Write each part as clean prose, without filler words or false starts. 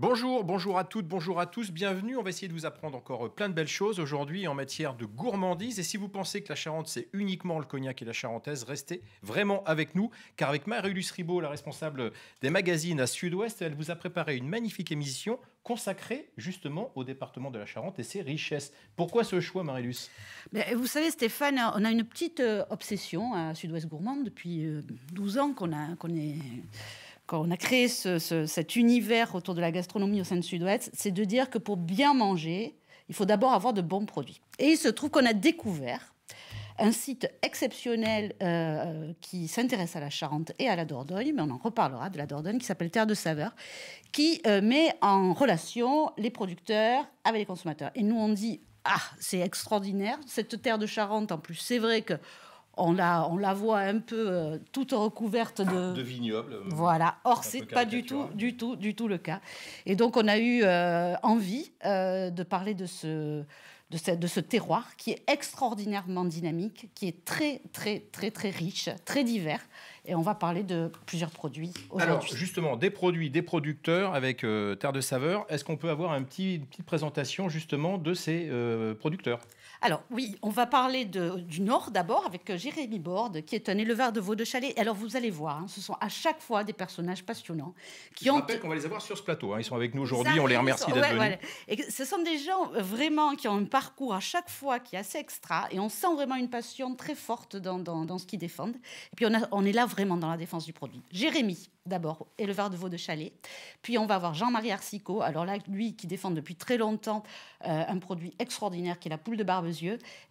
Bonjour, bonjour à toutes, bonjour à tous, bienvenue. On va essayer de vous apprendre encore plein de belles choses aujourd'hui en matière de gourmandise. Et si vous pensez que la Charente, c'est uniquement le cognac et la charentaise, restez vraiment avec nous. Car avec Marie-Luce Ribaud, la responsable des magazines à Sud-Ouest, elle vous a préparé une magnifique émission consacrée justement au département de la Charente et ses richesses. Pourquoi ce choix, Marie-Luce? Mais vous savez, Stéphane, on a une petite obsession à Sud-Ouest Gourmand depuis 12 ans qu'on a créé cet univers autour de la gastronomie au sein de Sud-Ouest. C'est de dire que pour bien manger, il faut d'abord avoir de bons produits. Et il se trouve qu'on a découvert un site exceptionnel qui s'intéresse à la Charente et à la Dordogne, mais on en reparlera de la Dordogne, qui s'appelle Terre de Saveur, qui met en relation les producteurs avec les consommateurs. Et nous, on dit, c'est extraordinaire, cette terre de Charente, en plus, c'est vrai que on la voit un peu toute recouverte de vignobles. Voilà. Or, c'est pas du tout le cas. Et donc, on a eu envie de parler de ce terroir qui est extraordinairement dynamique, qui est très, très, très, très riche, très divers. Et on va parler de plusieurs produits aujourd'hui. Alors, justement, des produits, des producteurs avec Terre de Saveur. Est-ce qu'on peut avoir une petite présentation justement de ces producteurs? Alors oui, on va parler du Nord d'abord avec Jérémy Borde, qui est un éleveur de veaux de chalet. Alors vous allez voir, ce sont à chaque fois des personnages passionnants. Je rappelle qu'on va les avoir sur ce plateau. Ils sont avec nous aujourd'hui, on les remercie d'être venus. Voilà. Et ce sont des gens vraiment qui ont un parcours à chaque fois qui est assez extra. Et on sent vraiment une passion très forte dans ce qu'ils défendent. Et puis on est là vraiment dans la défense du produit. Jérémy, d'abord, éleveur de veaux de chalet. Puis on va avoir Jean-Marie Arcicot. Alors là, lui qui défend depuis très longtemps un produit extraordinaire qui est la poule de Barbezieux.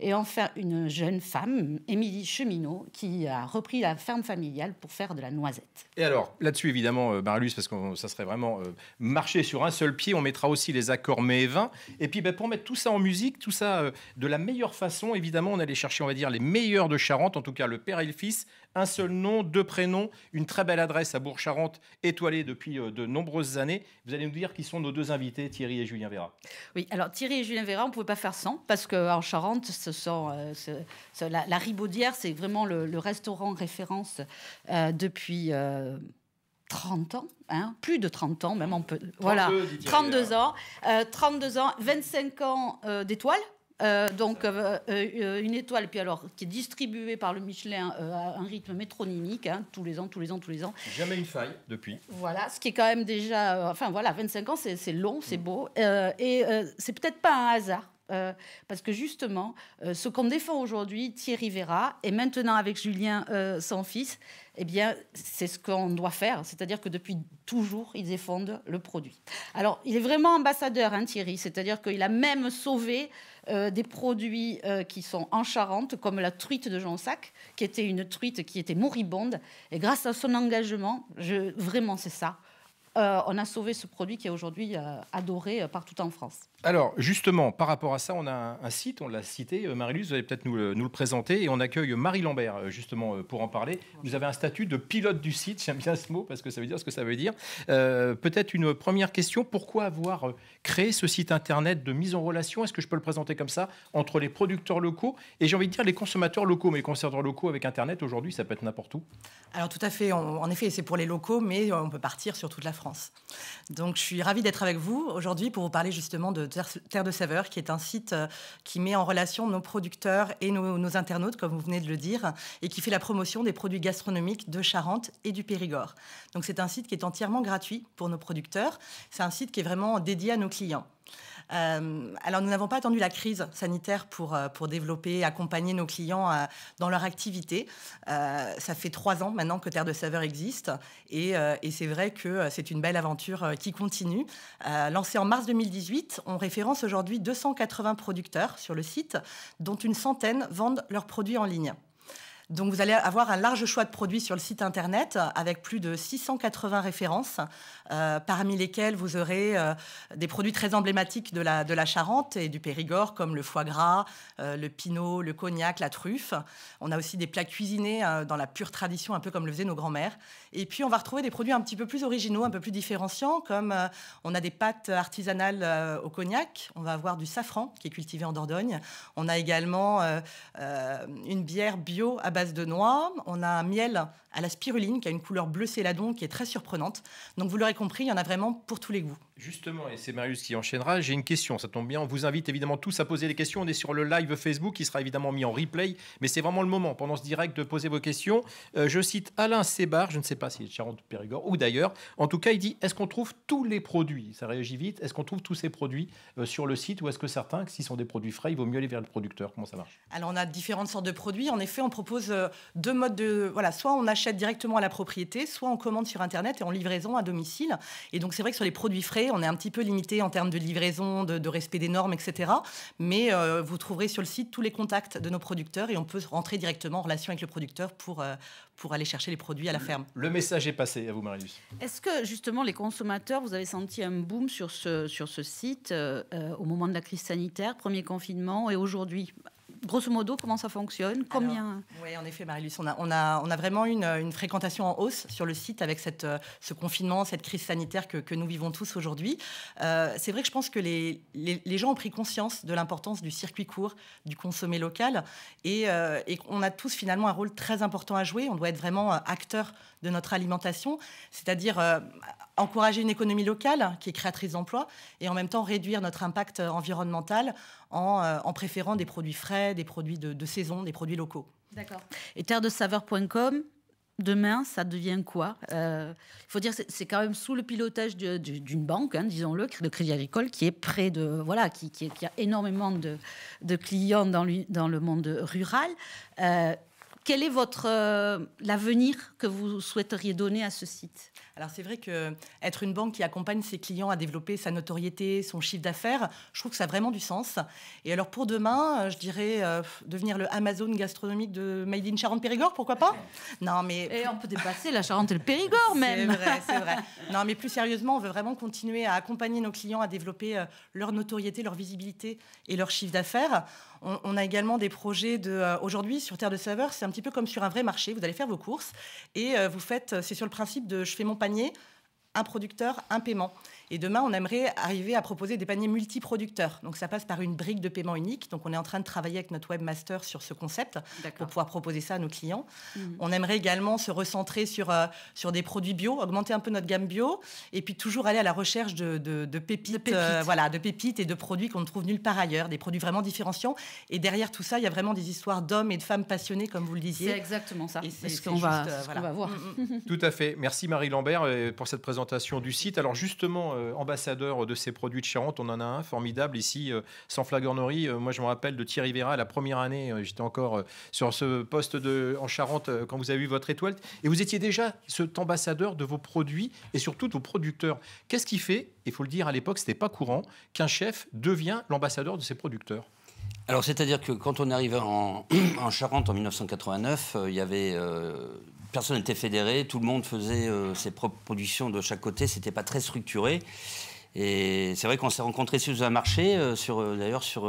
Et enfin, une jeune femme, Émilie Cheminot, qui a repris la ferme familiale pour faire de la noisette. Et alors, là-dessus, évidemment, Marie-Luce, parce que ça serait vraiment marcher sur un seul pied, on mettra aussi les accords mets et vins. Et puis, pour mettre tout ça en musique, tout ça de la meilleure façon, évidemment, on allait chercher, on va dire, les meilleurs de Charente, en tout cas le père et le fils. Un seul nom, deux prénoms, une très belle adresse à Bourg-Charente, étoilée depuis de nombreuses années. Vous allez nous dire qui sont nos deux invités, Thierry et Julien Véra. Oui, alors Thierry et Julien Véra, on ne pouvait pas faire sans, parce qu'en Charente, la Ribaudière, c'est vraiment le restaurant référence depuis 30 ans, plus de 30 ans même, on peut. 32, voilà, dit 32 ans, 25 ans d'étoiles. Une étoile puis alors, qui est distribuée par le Michelin à un rythme métronymique, tous les ans. Jamais une faille depuis. Voilà, ce qui est quand même déjà... 25 ans, c'est long, c'est beau. C'est peut-être pas un hasard. Parce que justement, ce qu'on défend aujourd'hui, Thierry Véra, et maintenant avec Julien, son fils, eh bien, c'est ce qu'on doit faire. C'est-à-dire que depuis toujours, ils défendent le produit. Alors, il est vraiment ambassadeur, Thierry. C'est-à-dire qu'il a même sauvé des produits qui sont en Charente, comme la truite de Jonsac, qui était une truite qui était moribonde. Et grâce à son engagement, vraiment, c'est ça. On a sauvé ce produit qui est aujourd'hui adoré partout en France. Alors, justement, par rapport à ça, on a un site, on l'a cité, Marie-Luce, vous allez peut-être nous le présenter, et on accueille Marie Lambert, justement, pour en parler. Vous avez un statut de pilote du site, j'aime bien ce mot, parce que ça veut dire ce que ça veut dire. Peut-être une première question, pourquoi avoir créé ce site internet de mise en relation, est-ce que je peux le présenter comme ça, entre les producteurs locaux, et j'ai envie de dire les consommateurs locaux, mais les consommateurs locaux avec internet, aujourd'hui, ça peut être n'importe où. Alors tout à fait, en effet, c'est pour les locaux, mais on peut partir sur toute la France. Donc je suis ravie d'être avec vous aujourd'hui pour vous parler justement de Terre de Saveur, qui est un site qui met en relation nos producteurs et nos internautes, comme vous venez de le dire, et qui fait la promotion des produits gastronomiques de Charente et du Périgord. Donc c'est un site qui est entièrement gratuit pour nos producteurs. C'est un site qui est vraiment dédié à nos clients. Alors, nous n'avons pas attendu la crise sanitaire pour développer, accompagner nos clients dans leur activité. Ça fait 3 ans maintenant que Terre de Saveur existe et c'est vrai que c'est une belle aventure qui continue. Lancée en mars 2018, on référence aujourd'hui 280 producteurs sur le site, dont une centaine vendent leurs produits en ligne. Donc vous allez avoir un large choix de produits sur le site internet avec plus de 680 références, parmi lesquelles vous aurez des produits très emblématiques de la Charente et du Périgord, comme le foie gras, le pinot, le cognac, la truffe. On a aussi des plats cuisinés dans la pure tradition, un peu comme le faisaient nos grands-mères. Et puis on va retrouver des produits un petit peu plus originaux, un peu plus différenciants, comme on a des pâtes artisanales au cognac, on va avoir du safran qui est cultivé en Dordogne. On a également une bière bio à base de noix. On a un miel à la spiruline qui a une couleur bleu céladon qui est très surprenante. Donc vous l'aurez compris, il y en a vraiment pour tous les goûts. Justement, et c'est Marius qui enchaînera, j'ai une question, ça tombe bien. On vous invite évidemment tous à poser des questions. On est sur le live Facebook qui sera évidemment mis en replay, mais c'est vraiment le moment pendant ce direct de poser vos questions. Je cite Alain Sébar, je ne sais pas si c'est Charente-Périgord ou d'ailleurs. En tout cas, il dit, est-ce qu'on trouve tous les produits? Ça réagit vite. Est-ce qu'on trouve tous ces produits sur le site ou est-ce que certains, s'ils sont des produits frais, il vaut mieux aller vers le producteur? Comment ça marche? Alors on a différentes sortes de produits. En effet, on propose deux modes de... Voilà, soit on achète directement à la propriété, soit on commande sur Internet et en livraison à domicile. Et donc c'est vrai que sur les produits frais, on est un petit peu limité en termes de livraison, de respect des normes, etc. Mais vous trouverez sur le site tous les contacts de nos producteurs et on peut rentrer directement en relation avec le producteur pour aller chercher les produits à la ferme. Le message est passé, à vous Marius. Est-ce que justement les consommateurs, vous avez senti un boom sur ce site au moment de la crise sanitaire, premier confinement et aujourd'hui? Grosso modo, comment ça fonctionne? Combien? Oui, en effet, Marie-Luce, on a vraiment une fréquentation en hausse sur le site avec ce confinement, cette crise sanitaire que nous vivons tous aujourd'hui. C'est vrai que je pense que les gens ont pris conscience de l'importance du circuit court, du consommé local, et on a tous finalement un rôle très important à jouer. On doit être vraiment acteur de notre alimentation, c'est-à-dire encourager une économie locale qui est créatrice d'emplois et en même temps réduire notre impact environnemental en préférant des produits frais, des produits de saison, des produits locaux. D'accord. Et terredesaveurs.com, demain, ça devient quoi? Il faut dire que c'est quand même sous le pilotage d'une banque, hein, disons-le, le Crédit Agricole, qui est près de... Voilà, qui a énormément de clients dans le monde rural. Quel est l'avenir que vous souhaiteriez donner à ce site? Alors c'est vrai qu'être une banque qui accompagne ses clients à développer sa notoriété, son chiffre d'affaires, je trouve que ça a vraiment du sens. Et alors pour demain, je dirais devenir le Amazon gastronomique de Made in Charente-Périgord, pourquoi pas? Non, mais... Et on peut dépasser la Charente et le Périgord même. C'est vrai. Non, mais plus sérieusement, on veut vraiment continuer à accompagner nos clients à développer leur notoriété, leur visibilité et leur chiffre d'affaires. On a également des projets aujourd'hui sur Terre de Saveurs, c'est un petit peu comme sur un vrai marché. Vous allez faire vos courses et c'est sur le principe de je fais mon panier, un producteur, un paiement. Et demain, on aimerait arriver à proposer des paniers multiproducteurs. Donc, ça passe par une brique de paiement unique. Donc, on est en train de travailler avec notre webmaster sur ce concept pour pouvoir proposer ça à nos clients. On aimerait également se recentrer sur des produits bio, augmenter un peu notre gamme bio et puis toujours aller à la recherche de pépites, de pépites et de produits qu'on ne trouve nulle part ailleurs, des produits vraiment différenciants. Et derrière tout ça, il y a vraiment des histoires d'hommes et de femmes passionnés, comme vous le disiez. C'est exactement ça. C'est ce qu'on va voir. Tout à fait. Merci Marie Lambert pour cette présentation du site. Alors justement, ambassadeur de ces produits de Charente, on en a un formidable ici, sans flagornerie. Moi, je me rappelle de Thierry Véra, la première année, j'étais encore sur ce poste en Charente quand vous avez eu votre étoile. Et vous étiez déjà cet ambassadeur de vos produits et surtout de vos producteurs. Qu'est-ce qui fait, il faut le dire à l'époque, ce n'était pas courant, qu'un chef devient l'ambassadeur de ses producteurs? Alors, c'est-à-dire que quand on est arrivé en Charente en 1989, il y avait... personne n'était fédéré, tout le monde faisait ses propres productions de chaque côté, c'était pas très structuré. Et c'est vrai qu'on s'est rencontrés sur un marché, d'ailleurs sur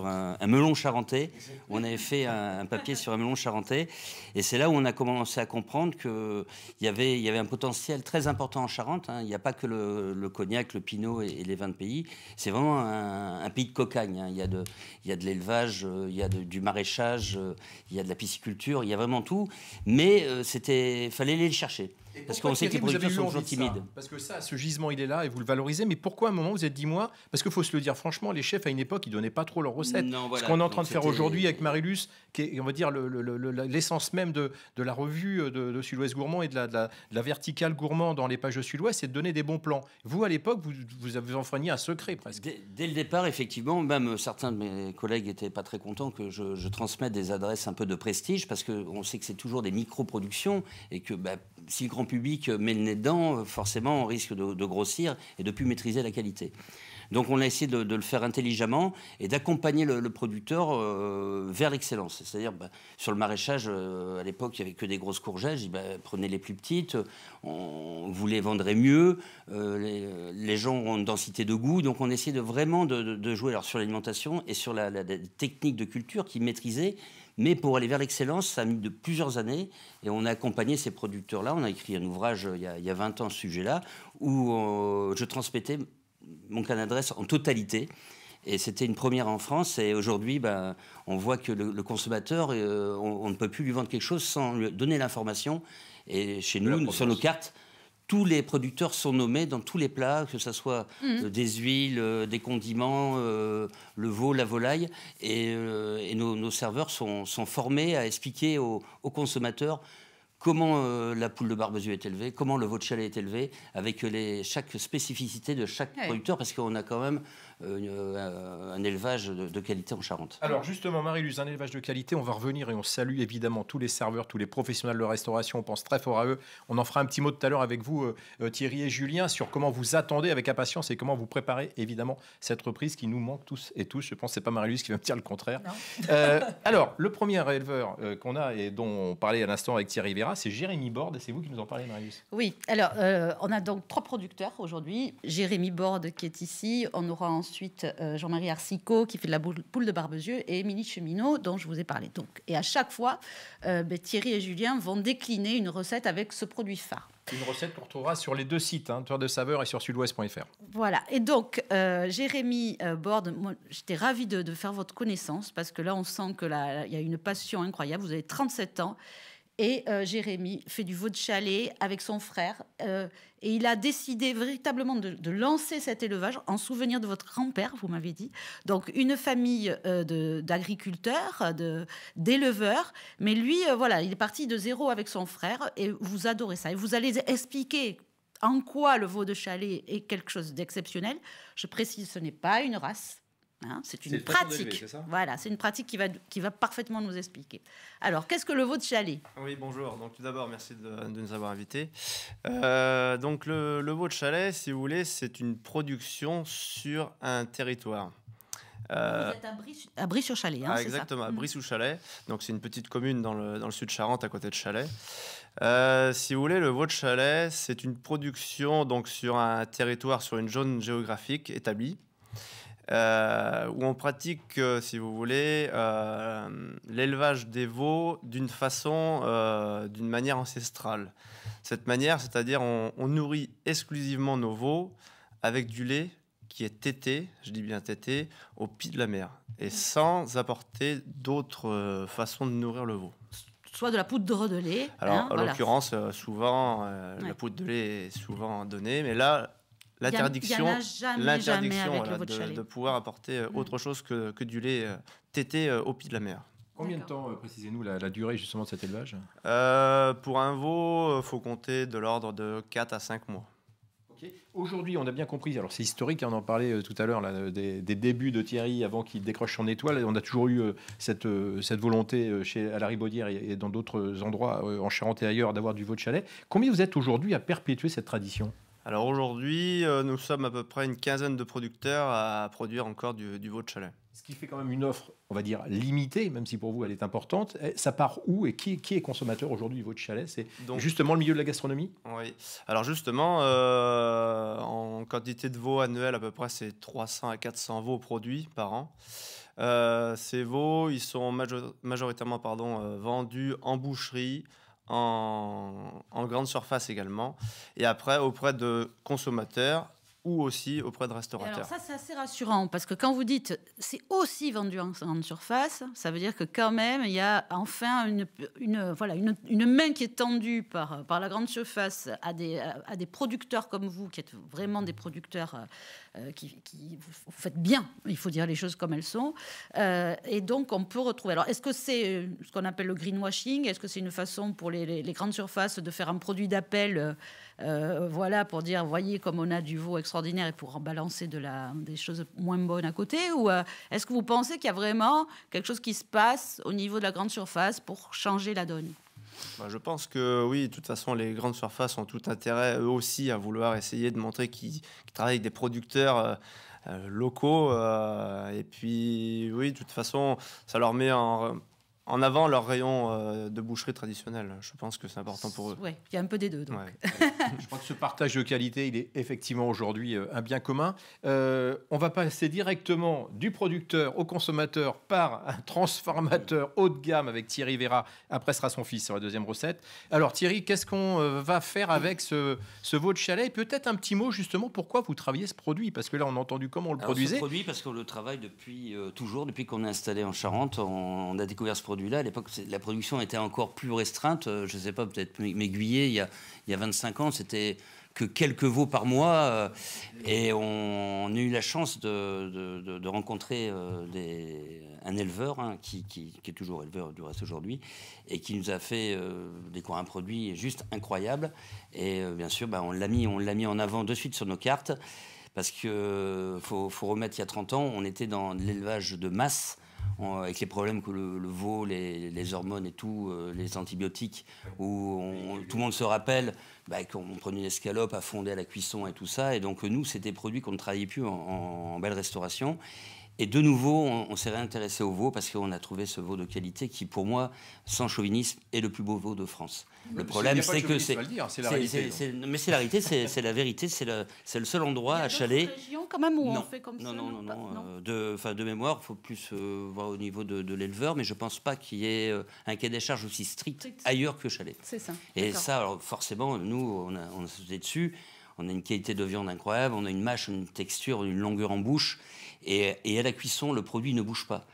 un melon charentais. On avait fait un papier sur un melon charentais. Et c'est là où on a commencé à comprendre qu'il y avait un potentiel très important en Charente. Hein. Il n'y a pas que le cognac, le pinot et les vins de pays. C'est vraiment un pays de cocagne. Hein. Il y a de l'élevage, il y a du maraîchage, il y a de la pisciculture, il y a vraiment tout. Mais fallait aller le chercher. Parce qu'on sait que les producteurs sont toujours timides. Parce que ça, ce gisement, il est là et vous le valorisez. Mais pourquoi à un moment vous êtes dit moi? Parce qu'il faut se le dire franchement, les chefs à une époque, ils donnaient pas trop leurs recettes. Non, voilà. Ce qu'on est en train de faire aujourd'hui avec Marie-Luce, qui est, on va dire, l'essence même de la revue de Sud-Ouest Gourmand et de la verticale gourmand dans les pages de Sud-Ouest, c'est de donner des bons plans. Vous, à l'époque, vous avez enfreigné un secret presque. Dès le départ, effectivement, même certains de mes collègues n'étaient pas très contents que je transmette des adresses un peu de prestige, parce qu'on sait que c'est toujours des micro-productions et que si le grand public met le nez dedans, forcément, on risque de grossir et de ne plus maîtriser la qualité. Donc, on a essayé de le faire intelligemment et d'accompagner le producteur vers l'excellence. C'est-à-dire, sur le maraîchage, à l'époque, il n'y avait que des grosses courgettes. Je dis, prenez les plus petites, vous les vendrez mieux, les gens ont une densité de goût. Donc, on essayait vraiment de jouer alors, sur l'alimentation et sur la technique de culture qu'ils maîtrisaient. Mais pour aller vers l'excellence, ça a mis de plusieurs années et on a accompagné ces producteurs-là. On a écrit un ouvrage il y a 20 ans à ce sujet-là où je transmettais mon carnet d'adresse en totalité. Et c'était une première en France. Et aujourd'hui, on voit que le consommateur, on ne peut plus lui vendre quelque chose sans lui donner l'information. Et chez nous, sur nos cartes, tous les producteurs sont nommés dans tous les plats, que ce soit des huiles, des condiments, le veau, la volaille. Et nos serveurs sont formés à expliquer aux consommateurs comment la poule de Barbezieux est élevée, comment le veau de Chalais est élevé, avec chaque spécificité de chaque producteur, parce qu'on a quand même un élevage de qualité en Charente. Alors justement, Marie-Luz, un élevage de qualité, on va revenir et on salue évidemment tous les serveurs, tous les professionnels de restauration, on pense très fort à eux. On en fera un petit mot tout à l'heure avec vous, Thierry et Julien, sur comment vous attendez avec impatience et comment vous préparez évidemment cette reprise qui nous manque tous et tous. Je pense que c'est pas Marie-Luz qui va me dire le contraire. Alors, le premier éleveur qu'on a et dont on parlait à l'instant avec Thierry Vera, c'est Jérémy Borde. C'est vous qui nous en parlez, Marie-Luz? Oui, alors on a donc 3 producteurs aujourd'hui. Jérémy Borde qui est ici, on aura ensuite Jean-Marie Arcicot qui fait de la poule de Barbezieux et Émilie Cheminot dont je vous ai parlé. Donc, et à chaque fois, Thierry et Julien vont décliner une recette avec ce produit phare. Une recette qu'on retrouvera sur les 2 sites, Terre de Saveur et sur sudouest.fr. Voilà, et donc Jérémy Borde, moi j'étais ravie de faire votre connaissance parce que là on sent qu'il y a une passion incroyable. Vous avez 37 ans. Et Jérémy fait du veau de Chalais avec son frère. Et il a décidé véritablement de lancer cet élevage en souvenir de votre grand-père, vous m'avez dit. Donc, une famille d'agriculteurs, d'éleveurs. Mais lui, voilà, il est parti de zéro avec son frère. Et vous adorez ça. Et vous allez expliquer en quoi le veau de Chalais est quelque chose d'exceptionnel. Je précise, ce n'est pas une race. C'est une pratique. C'est ça ? Voilà, c'est une pratique qui va parfaitement nous expliquer. Alors, qu'est-ce que le veau de Chalais ? Oui, bonjour. Donc, tout d'abord, merci de nous avoir invités. Donc, le veau de Chalais, si vous voulez, c'est une production sur un territoire. Vous êtes à Brie-sur-Chalais, c'est exactement, ça ? à Brie-sous-Chalais. Donc, c'est une petite commune dans le sud de Charente, à côté de Chalais. Si vous voulez, le veau de Chalais, c'est une production donc, sur un territoire, sur une zone géographique établie. Où on pratique, si vous voulez, l'élevage des veaux d'une manière ancestrale. Cette manière, c'est-à-dire on nourrit exclusivement nos veaux avec du lait qui est tété, je dis bien tété, au pied de la mer, et sans apporter d'autres façons de nourrir le veau. Soit de la poudre de lait. Alors, en l'occurrence, souvent, la poudre de lait est souvent donnée, mais là, l'interdiction de pouvoir apporter autre chose que du lait tété au pied de la mer. Combien de temps, précisez-nous, la durée justement de cet élevage ? Pour un veau, il faut compter de l'ordre de 4 à 5 mois. Okay. Aujourd'hui, on a bien compris, alors c'est historique, on en parlait tout à l'heure, des débuts de Thierry avant qu'il décroche son étoile. On a toujours eu cette volonté à la Ribaudière et dans d'autres endroits, en Charente et ailleurs, d'avoir du veau de Chalais. Combien vous êtes aujourd'hui à perpétuer cette tradition ? Alors aujourd'hui, nous sommes à peu près une quinzaine de producteurs à produire encore du veau de Chalais. Ce qui fait quand même une offre, on va dire, limitée, même si pour vous elle est importante. Ça part où et qui est consommateur aujourd'hui du veau de Chalais ? C'est donc justement le milieu de la gastronomie ? Oui. Alors justement, en quantité de veaux annuels, à peu près, c'est 300 à 400 veaux produits par an. Ces veaux, ils sont majoritairement vendus en boucherie, en grande surface également, et après auprès de consommateurs ou aussi auprès de restaurateurs. Alors ça, c'est assez rassurant, parce que quand vous dites c'est aussi vendu en grande surface, ça veut dire que quand même, il y a enfin une main qui est tendue par la grande surface à des producteurs comme vous, qui êtes vraiment des producteurs qui vous faites bien, il faut dire les choses comme elles sont. Et donc, on peut retrouver... Alors, est-ce que c'est ce qu'on appelle le greenwashing ? Est-ce que c'est une façon pour les grandes surfaces de faire un produit d'appel pour dire, voyez comme on a du veau extraordinaire et pour balancer des choses moins bonnes à côté, ou est-ce que vous pensez qu'il y a vraiment quelque chose qui se passe au niveau de la grande surface pour changer la donne ? Je pense que oui, de toute façon, les grandes surfaces ont tout intérêt, eux aussi, à vouloir essayer de montrer qu'ils travaillent avec des producteurs locaux. Et puis, oui, de toute façon, ça leur met en en avant leur rayon de boucherie traditionnelle. Je pense que c'est important pour eux. Oui, il y a un peu des deux. Donc. Ouais. Je crois que ce partage de qualité, il est effectivement aujourd'hui un bien commun. On va passer directement du producteur au consommateur par un transformateur haut de gamme avec Thierry Véra. Après, ce sera son fils sur la deuxième recette. Alors Thierry, qu'est-ce qu'on va faire avec ce veau de chalet? Et peut-être un petit mot justement, pourquoi vous travaillez ce produit? Parce que là, on a entendu comment on le produisait. Ce produit, parce qu'on le travaille depuis toujours, depuis qu'on est installé en Charente. On a découvert ce produit-là. À l'époque, la production était encore plus restreinte. Je ne sais pas, peut-être m'aiguiller, il y a 25 ans, c'était que quelques veaux par mois. Et on a eu la chance de rencontrer un éleveur, qui est toujours éleveur du reste aujourd'hui, et qui nous a fait découvrir un produit juste incroyable. Et bien sûr, on l'a mis en avant de suite sur nos cartes. Parce qu'il faut remettre, il y a 30 ans, on était dans l'élevage de masse, avec les problèmes que le veau, les hormones et tout, les antibiotiques, où tout le monde se rappelle qu'on prenait l'escalope à fonder à la cuisson et tout ça. Et donc nous, c'était des produits qu'on ne travaillait plus en belle restauration. Et de nouveau, on s'est réintéressé au veau parce qu'on a trouvé ce veau de qualité qui, pour moi, sans chauvinisme, est le plus beau veau de France. Le problème, c'est que c'est la réalité. Mais c'est la réalité, c'est la vérité, c'est le seul endroit à Chalais. Il y a d'autres régions quand même où on fait comme ça. Non. De mémoire, il faut plus voir au niveau de l'éleveur, mais je ne pense pas qu'il y ait un cahier des charges aussi strict ailleurs que Chalais. C'est ça. Et ça, alors, forcément, nous, on a sauté dessus. On a une qualité de viande incroyable, on a une mâche, une texture, une longueur en bouche. Et à la cuisson, le produit ne bouge pas.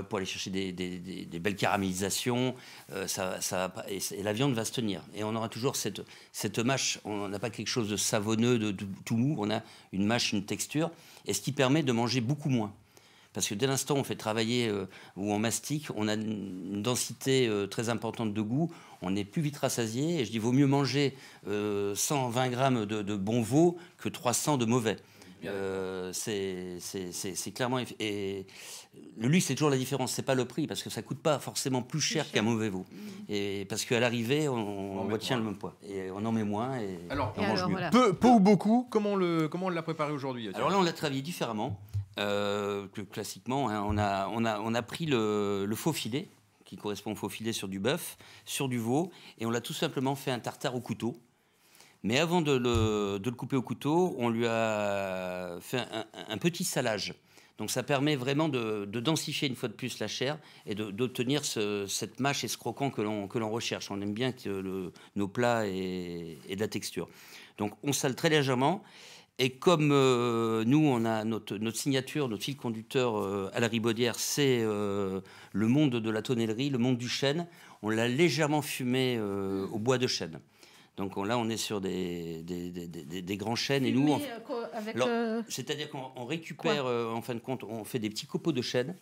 Pour aller chercher des belles caramélisations, et la viande va se tenir. Et on aura toujours cette mâche, on n'a pas quelque chose de savonneux, de tout mou, on a une mâche, une texture, et ce qui permet de manger beaucoup moins. Parce que dès l'instant où on fait travailler ou on mastique, on a une densité très importante de goût, on est plus vite rassasié, et je dis, vaut mieux manger 120 grammes de bon veau que 300 de mauvais. C'est clairement... Et le luxe, c'est toujours la différence, c'est pas le prix, parce que ça coûte pas forcément plus cher qu'un mauvais veau. Et parce qu'à l'arrivée, on retient le même poids. Et on en met moins, et on mange mieux. Voilà. Peu ou beaucoup, comment on l'a préparé aujourd'hui? Alors là, on l'a travaillé différemment que classiquement. On a pris le faux filet, qui correspond au faux filet sur du bœuf, sur du veau, et on l'a tout simplement fait un tartare au couteau. Mais avant de le couper au couteau, on lui a fait un petit salage. Donc ça permet vraiment de densifier une fois de plus la chair et d'obtenir cette mâche et ce croquant que l'on recherche. On aime bien que nos plats aient de la texture. Donc on sale très légèrement. Et comme nous, on a notre signature, notre fil conducteur à la Ribaudière, c'est le monde de la tonnellerie, le monde du chêne. On l'a légèrement fumé au bois de chêne. Donc là, on est sur des grands chênes. Et nous, c'est-à-dire qu'on récupère, en fin de compte, on fait des petits copeaux de chêne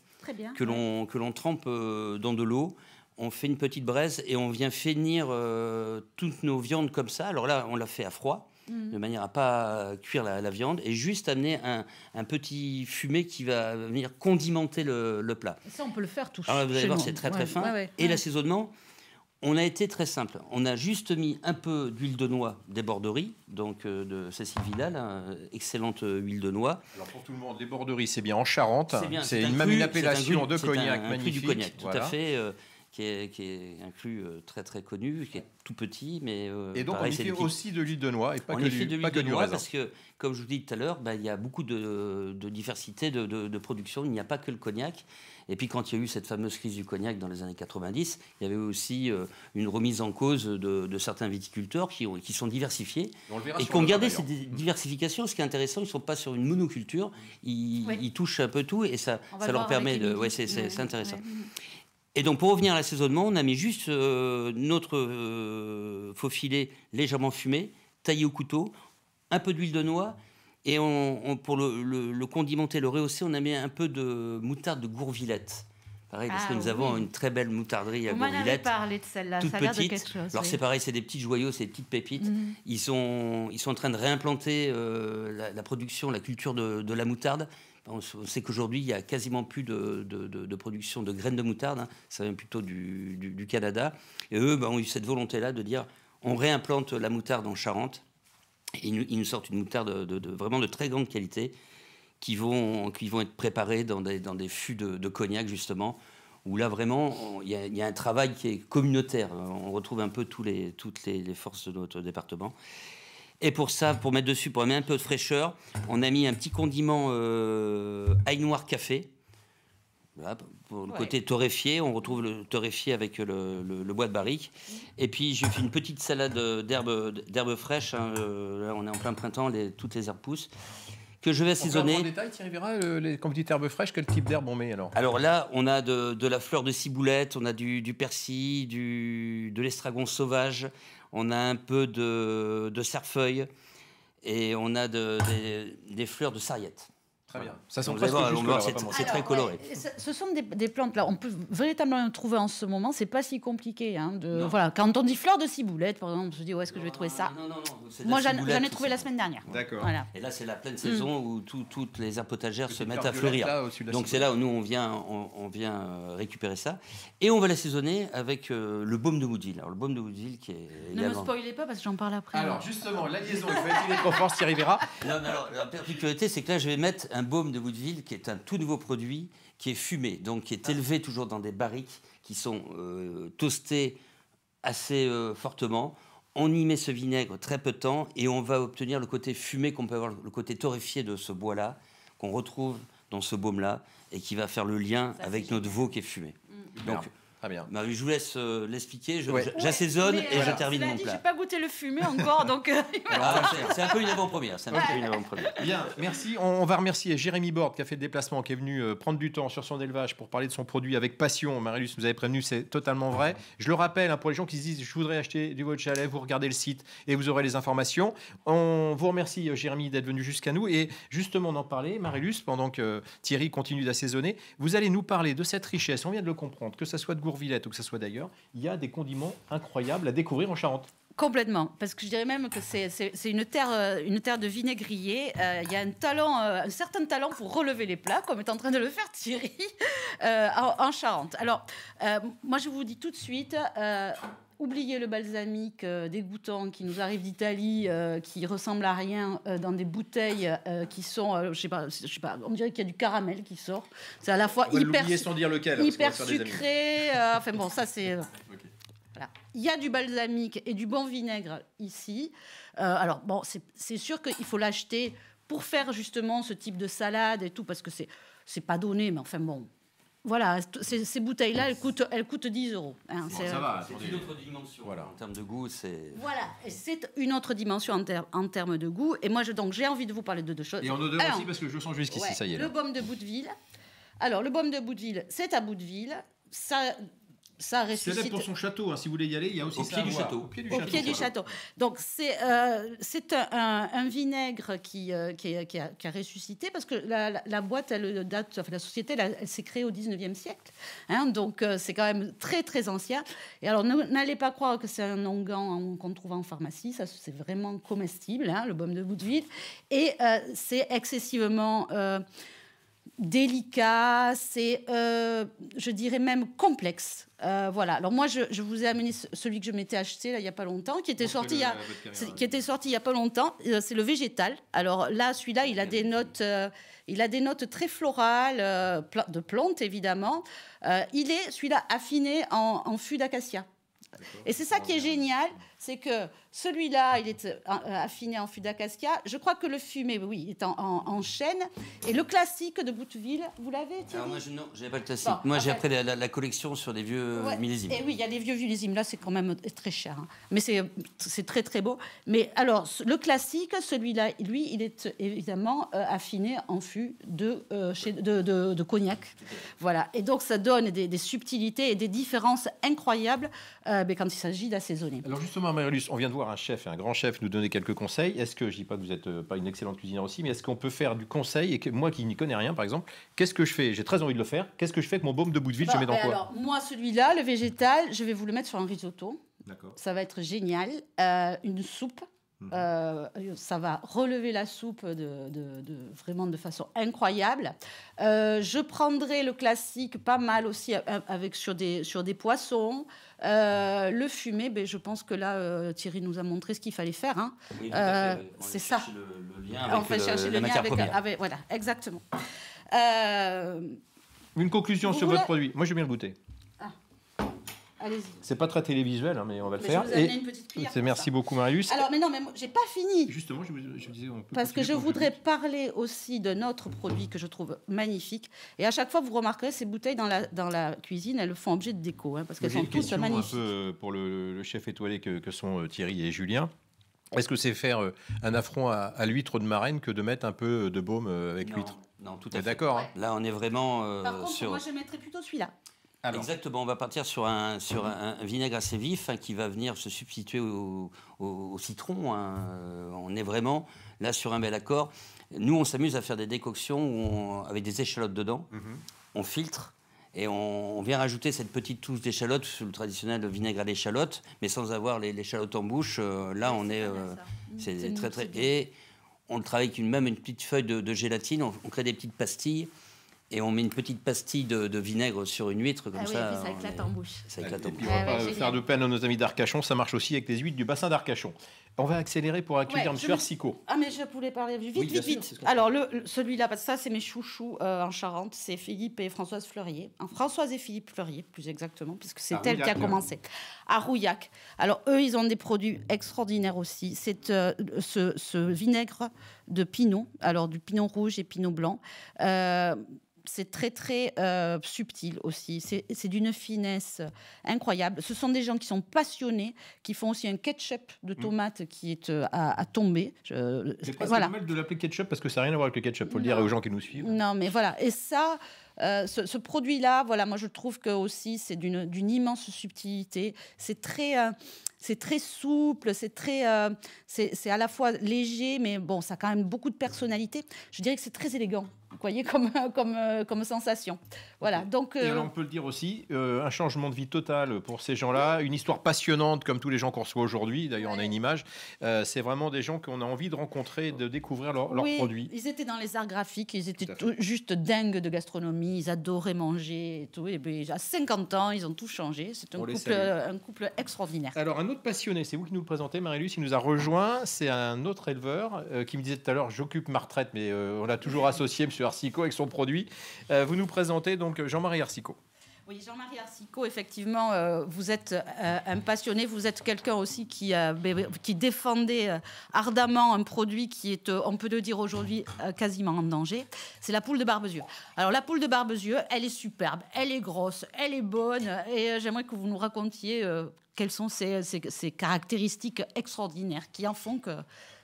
que l'on trempe dans de l'eau. On fait une petite braise et on vient finir toutes nos viandes comme ça. Alors là, on l'a fait à froid, de manière à pas cuire la viande, et juste amener un petit fumet qui va venir condimenter le plat. Et ça, on peut le faire tout. Alors là, vous allez voir, c'est très très fin. Et l'assaisonnement, on a été très simple. On a juste mis un peu d'huile de noix des Borderies, donc de Cécile Vidal, excellente huile de noix. Alors pour tout le monde, les Borderies, c'est bien en Charente. C'est une appellation de cognac magnifique. Du cognac, tout à fait. Qui est un cru très très connu, qui est tout petit, mais et donc pareil, on y fait aussi de l'huile de noix et pas que du noix, raisin. parce que, comme je vous dis tout à l'heure, il y a beaucoup de diversité de production. Il n'y a pas que le cognac. Et puis quand il y a eu cette fameuse crise du cognac dans les années 90, il y avait aussi une remise en cause de certains viticulteurs qui sont diversifiés et qui ont gardé cette diversification. Ce qui est intéressant, ils ne sont pas sur une monoculture, ils touchent un peu tout, et ça leur permet de... Ouais, c'est intéressant. Ouais. Et donc, pour revenir à l'assaisonnement, on a mis juste notre faux filet légèrement fumé, taillé au couteau, un peu d'huile de noix, et pour le condimenter, le rehausser, on a mis un peu de moutarde de Gourvillette. Pareil, parce que nous avons une très belle moutarderie à Gourvillette. Vous m'en avez parlé de celle-là, toute ça a l'air petite. De quelque chose. Alors c'est pareil, c'est des petits joyaux, c'est des petites pépites. Ils sont en train de réimplanter la production, la culture de la moutarde. On sait qu'aujourd'hui, il n'y a quasiment plus de production de graines de moutarde. Ça vient plutôt du Canada. Et eux ont eu cette volonté-là de dire, on réimplante la moutarde en Charente. Et ils nous sortent une moutarde vraiment de très grande qualité qui vont être préparées dans des fûts de cognac, justement, où là vraiment, il y a un travail qui est communautaire. On retrouve un peu toutes les forces de notre département. Et pour ça, pour mettre dessus, pour mettre un peu de fraîcheur, on a mis un petit condiment ail noir café. Voilà, pour le côté torréfié, on retrouve le torréfié avec le bois de barrique. Et puis j'ai fait une petite salade d'herbes fraîches. Hein, là, on est en plein printemps, toutes les herbes poussent. Que je vais assaisonner. En détail, Thierry Véra, quand vous dites herbes fraîches, quel type d'herbe on met alors? Alors là, on a de la fleur de ciboulette, on a du persil, de l'estragon sauvage, on a un peu de cerfeuil et on a des fleurs de sarriette. Très bien. Ça sent presque c'est très coloré. Ouais, ce sont des plantes là, on peut véritablement en trouver en ce moment. C'est pas si compliqué. Hein, voilà, quand on dit fleur de ciboulette, par exemple, on se dit où est-ce que je vais trouver ça? Non. Moi, j'en ai trouvé la semaine dernière. D'accord. Voilà. Et là, c'est la pleine saison où toutes les aires potagères se mettent à fleurir. Donc c'est là où nous on vient récupérer ça et on va l'assaisonner avec le baume de Woodville. Alors le baume de Woodville qui est ne me spoilez pas parce que j'en parle après. Alors justement, la liaison, il faut utiliser trop fort, Thierry Véra. Non, mais alors la particularité, c'est que là, je vais mettre un baume de Woodville qui est un tout nouveau produit qui est fumé, donc qui est élevé toujours dans des barriques qui sont toastées assez fortement. On y met ce vinaigre très peu de temps et on va obtenir le côté fumé qu'on peut avoir, le côté torréfié de ce bois-là qu'on retrouve dans ce baume-là et qui va faire le lien avec notre veau qui est fumé. Donc, très bien. Marie, je vous laisse l'expliquer. J'assaisonne et je termine mon plat. Je n'ai pas goûté le fumé encore, donc... c'est un peu une avant-première. Bien, merci. On va remercier Jérémy Borde qui a fait le déplacement, qui est venu prendre du temps sur son élevage pour parler de son produit avec passion. Marie-Luce nous avait prévenu, c'est totalement vrai. Je le rappelle, hein, pour les gens qui se disent « je voudrais acheter du veau de chalet », vous regardez le site et vous aurez les informations. On vous remercie, Jérémy, d'être venu jusqu'à nous. Et justement d'en parler, Marie-Luce, pendant que Thierry continue d'assaisonner, vous allez nous parler de cette richesse. On vient de le comprendre, que ça soit de Gourvillette ou que ça soit d'ailleurs, il y a des condiments incroyables à découvrir en Charente. Complètement, parce que je dirais même que c'est une terre de vinaigrier. Il y a un certain talent pour relever les plats, comme est en train de le faire Thierry en Charente. Alors, moi je vous dis tout de suite, oubliez le balsamique dégoûtant qui nous arrive d'Italie, qui ressemble à rien, dans des bouteilles qui sont, je sais pas, on dirait qu'il y a du caramel qui sort. C'est à la fois sans dire lequel, hyper sucré. Enfin bon, ça c'est. Voilà. Il y a du balsamique et du bon vinaigre ici. Alors bon, c'est sûr qu'il faut l'acheter pour faire justement ce type de salade et tout, parce que c'est pas donné, mais enfin bon. Voilà, ces bouteilles-là, elles coûtent 10 €. Hein, ça va, c'est une autre dimension. Voilà. En termes de goût, c'est... Voilà, c'est une autre dimension en termes de goût. Et moi, donc, j'ai envie de vous parler de deux choses. Et en odeur aussi, parce que je sens jusqu'ici, ça y est. Le baume de Bouteville. Alors, le baume de Bouteville, c'est à Bouteville. Ça ressuscite. C'est là pour son château, hein. Si vous voulez y aller, il y a aussi au pied du château. Au pied du château. Donc c'est un vinaigre qui a ressuscité, parce que la boîte, elle date, enfin, la société, elle s'est créée au 19e siècle. Hein, donc c'est quand même très très ancien. Et alors n'allez pas croire que c'est un onguent qu'on trouve en pharmacie. Ça, c'est vraiment comestible, hein, le baume de Bouteville. Et c'est excessivement délicat, c'est, je dirais même complexe. Voilà. Alors moi, je vous ai amené celui que je m'étais acheté là, il n'y a pas longtemps, qui était sorti il y a pas longtemps. C'est le végétal. Alors là, celui-là, il a des notes très florales, de plantes évidemment. Il est celui-là affiné en fût d'acacia. Et c'est ça qui est génial, c'est que celui-là, il est affiné en fût d'acacia. Je crois que le fumé, oui, est en chêne. Et le classique de Bouteville, vous l'avez, Thierry? Alors moi, non, je n'avais pas le classique. Bon, moi, j'ai après la collection sur des vieux millésimes. Et oui, il y a les vieux millésimes. Là, c'est quand même très cher. Hein. Mais c'est très, très beau. Mais alors, le classique, celui-là, lui, il est évidemment affiné en fût de cognac. Voilà. Et donc, ça donne des subtilités et des différences incroyables quand il s'agit d'assaisonner. Alors justement, Marie-Luce, on vient de voir un chef, un grand chef, nous donner quelques conseils. Est-ce que, je ne dis pas que vous n'êtes pas une excellente cuisinière aussi, mais est-ce qu'on peut faire du conseil, et que moi qui n'y connais rien, par exemple, qu'est-ce que je fais? J'ai très envie de le faire. Qu'est-ce que je fais avec mon baume de Bouteville? Je mets dans quoi? Alors, moi, celui-là, le végétal, je vais vous le mettre sur un risotto. D'accord. Ça va être génial. Une soupe. Ça va relever la soupe vraiment de façon incroyable. Je prendrai le classique pas mal aussi sur des poissons. Le fumé, je pense que là, Thierry nous a montré ce qu'il fallait faire. Hein. Oui, c'est ça. Le lien avec chercher le lien matière première. voilà, exactement. Une conclusion Vous sur voulez- votre produit. Moi, je vais bien le goûter. Allez-y. C'est pas très télévisuel, hein, mais on va le Mais faire. je vous ai amené une petite cuillère pour Merci ça. beaucoup, Marius. Alors, mais non, mais j'ai pas fini. Justement, je disais, on peut Parce que continuer je pour le voudrais public. parler aussi de notre produit que je trouve magnifique. Et à chaque fois, vous remarquerez, ces bouteilles dans la cuisine, elles font objet de déco, hein, parce qu'elles J'ai sont une toutes question magnifiques. un peu pour le chef étoilé que sont Thierry et Julien. Est-ce que c'est faire un affront à l'huître de marraine que de mettre un peu de baume avec l'huître? Non, tout T'es à fait. d'accord, hein? Là, on est vraiment Par contre, sur... moi, je mettrais plutôt celui-là. Alors, Exactement, on va partir sur un vinaigre assez vif qui va venir se substituer au citron. On est vraiment là sur un bel accord. Nous, on s'amuse à faire des décoctions avec des échalotes dedans. On filtre et on vient rajouter cette petite touche d'échalote sous le traditionnel vinaigre à l'échalote, mais sans avoir l'échalote en bouche. Là, on est... c'est très, très... Et on le travaille avec une petite feuille de gélatine. On crée des petites pastilles. Et on met une petite pastille de vinaigre sur une huître, comme Ah oui, ça. et puis ça éclate en bouche. Ça éclate en et puis bouche. on va Ouais, pas ouais, faire génial. de peine à nos amis d'Arcachon, ça marche aussi avec les huîtres du bassin d'Arcachon. On va accélérer pour accueillir Ouais, M. Arcicot. Ah, mais je voulais parler vite, Oui, bien vite, sûr, vite. c'est ce que- Alors, celui-là, parce que ça, c'est mes chouchous en Charente. C'est Philippe et Françoise Fleurier. Françoise et Philippe Fleurier, plus exactement, puisque c'est À elle qui a Rouillac. commencé. À Rouillac. Alors, eux, ils ont des produits extraordinaires aussi. C'est ce vinaigre de pinot, alors du pinot rouge et pinot blanc. C'est très, très subtil aussi. C'est d'une finesse incroyable. Ce sont des gens qui sont passionnés, qui font aussi un ketchup de tomate qui est à tomber. C'est presque Voilà. mal de l'appeler ketchup parce que ça n'a rien à voir avec le ketchup, faut le dire aux gens qui nous suivent. Non, mais voilà. Et ça, ce produit-là, voilà, moi je trouve que aussi c'est d'une immense subtilité. C'est très souple, c'est à la fois léger, mais bon, ça a quand même beaucoup de personnalité. Je dirais que c'est très élégant. Vous voyez, comme sensation. Voilà. Donc, Et alors on peut le dire aussi, un changement de vie total pour ces gens-là, une histoire passionnante comme tous les gens qu'on reçoit aujourd'hui. D'ailleurs, on a une image. C'est vraiment des gens qu'on a envie de rencontrer, de découvrir leurs oui, produits. ils étaient dans les arts graphiques, ils étaient Tout à fait. juste dingues de gastronomie, ils adoraient manger et tout. Et bien, à 50 ans, ils ont tout changé. C'est On les un couple extraordinaire. Alors, un autre passionné, c'est vous qui nous le présentez, Marie-Luce, il nous a rejoint. C'est un autre éleveur qui me disait tout à l'heure, j'occupe ma retraite, mais on l'a toujours associé, M. Arcicot, avec son produit. Vous nous présentez donc Jean-Marie Arcicot. Oui, Jean-Marie Arcicot, effectivement, vous êtes un passionné, vous êtes quelqu'un aussi qui défendait ardemment un produit qui est, on peut le dire aujourd'hui, quasiment en danger. C'est la poule de Barbezieux. Alors, la poule de Barbezieux, elle est superbe, elle est grosse, elle est bonne, et j'aimerais que vous nous racontiez quelles sont ces caractéristiques extraordinaires qui en font que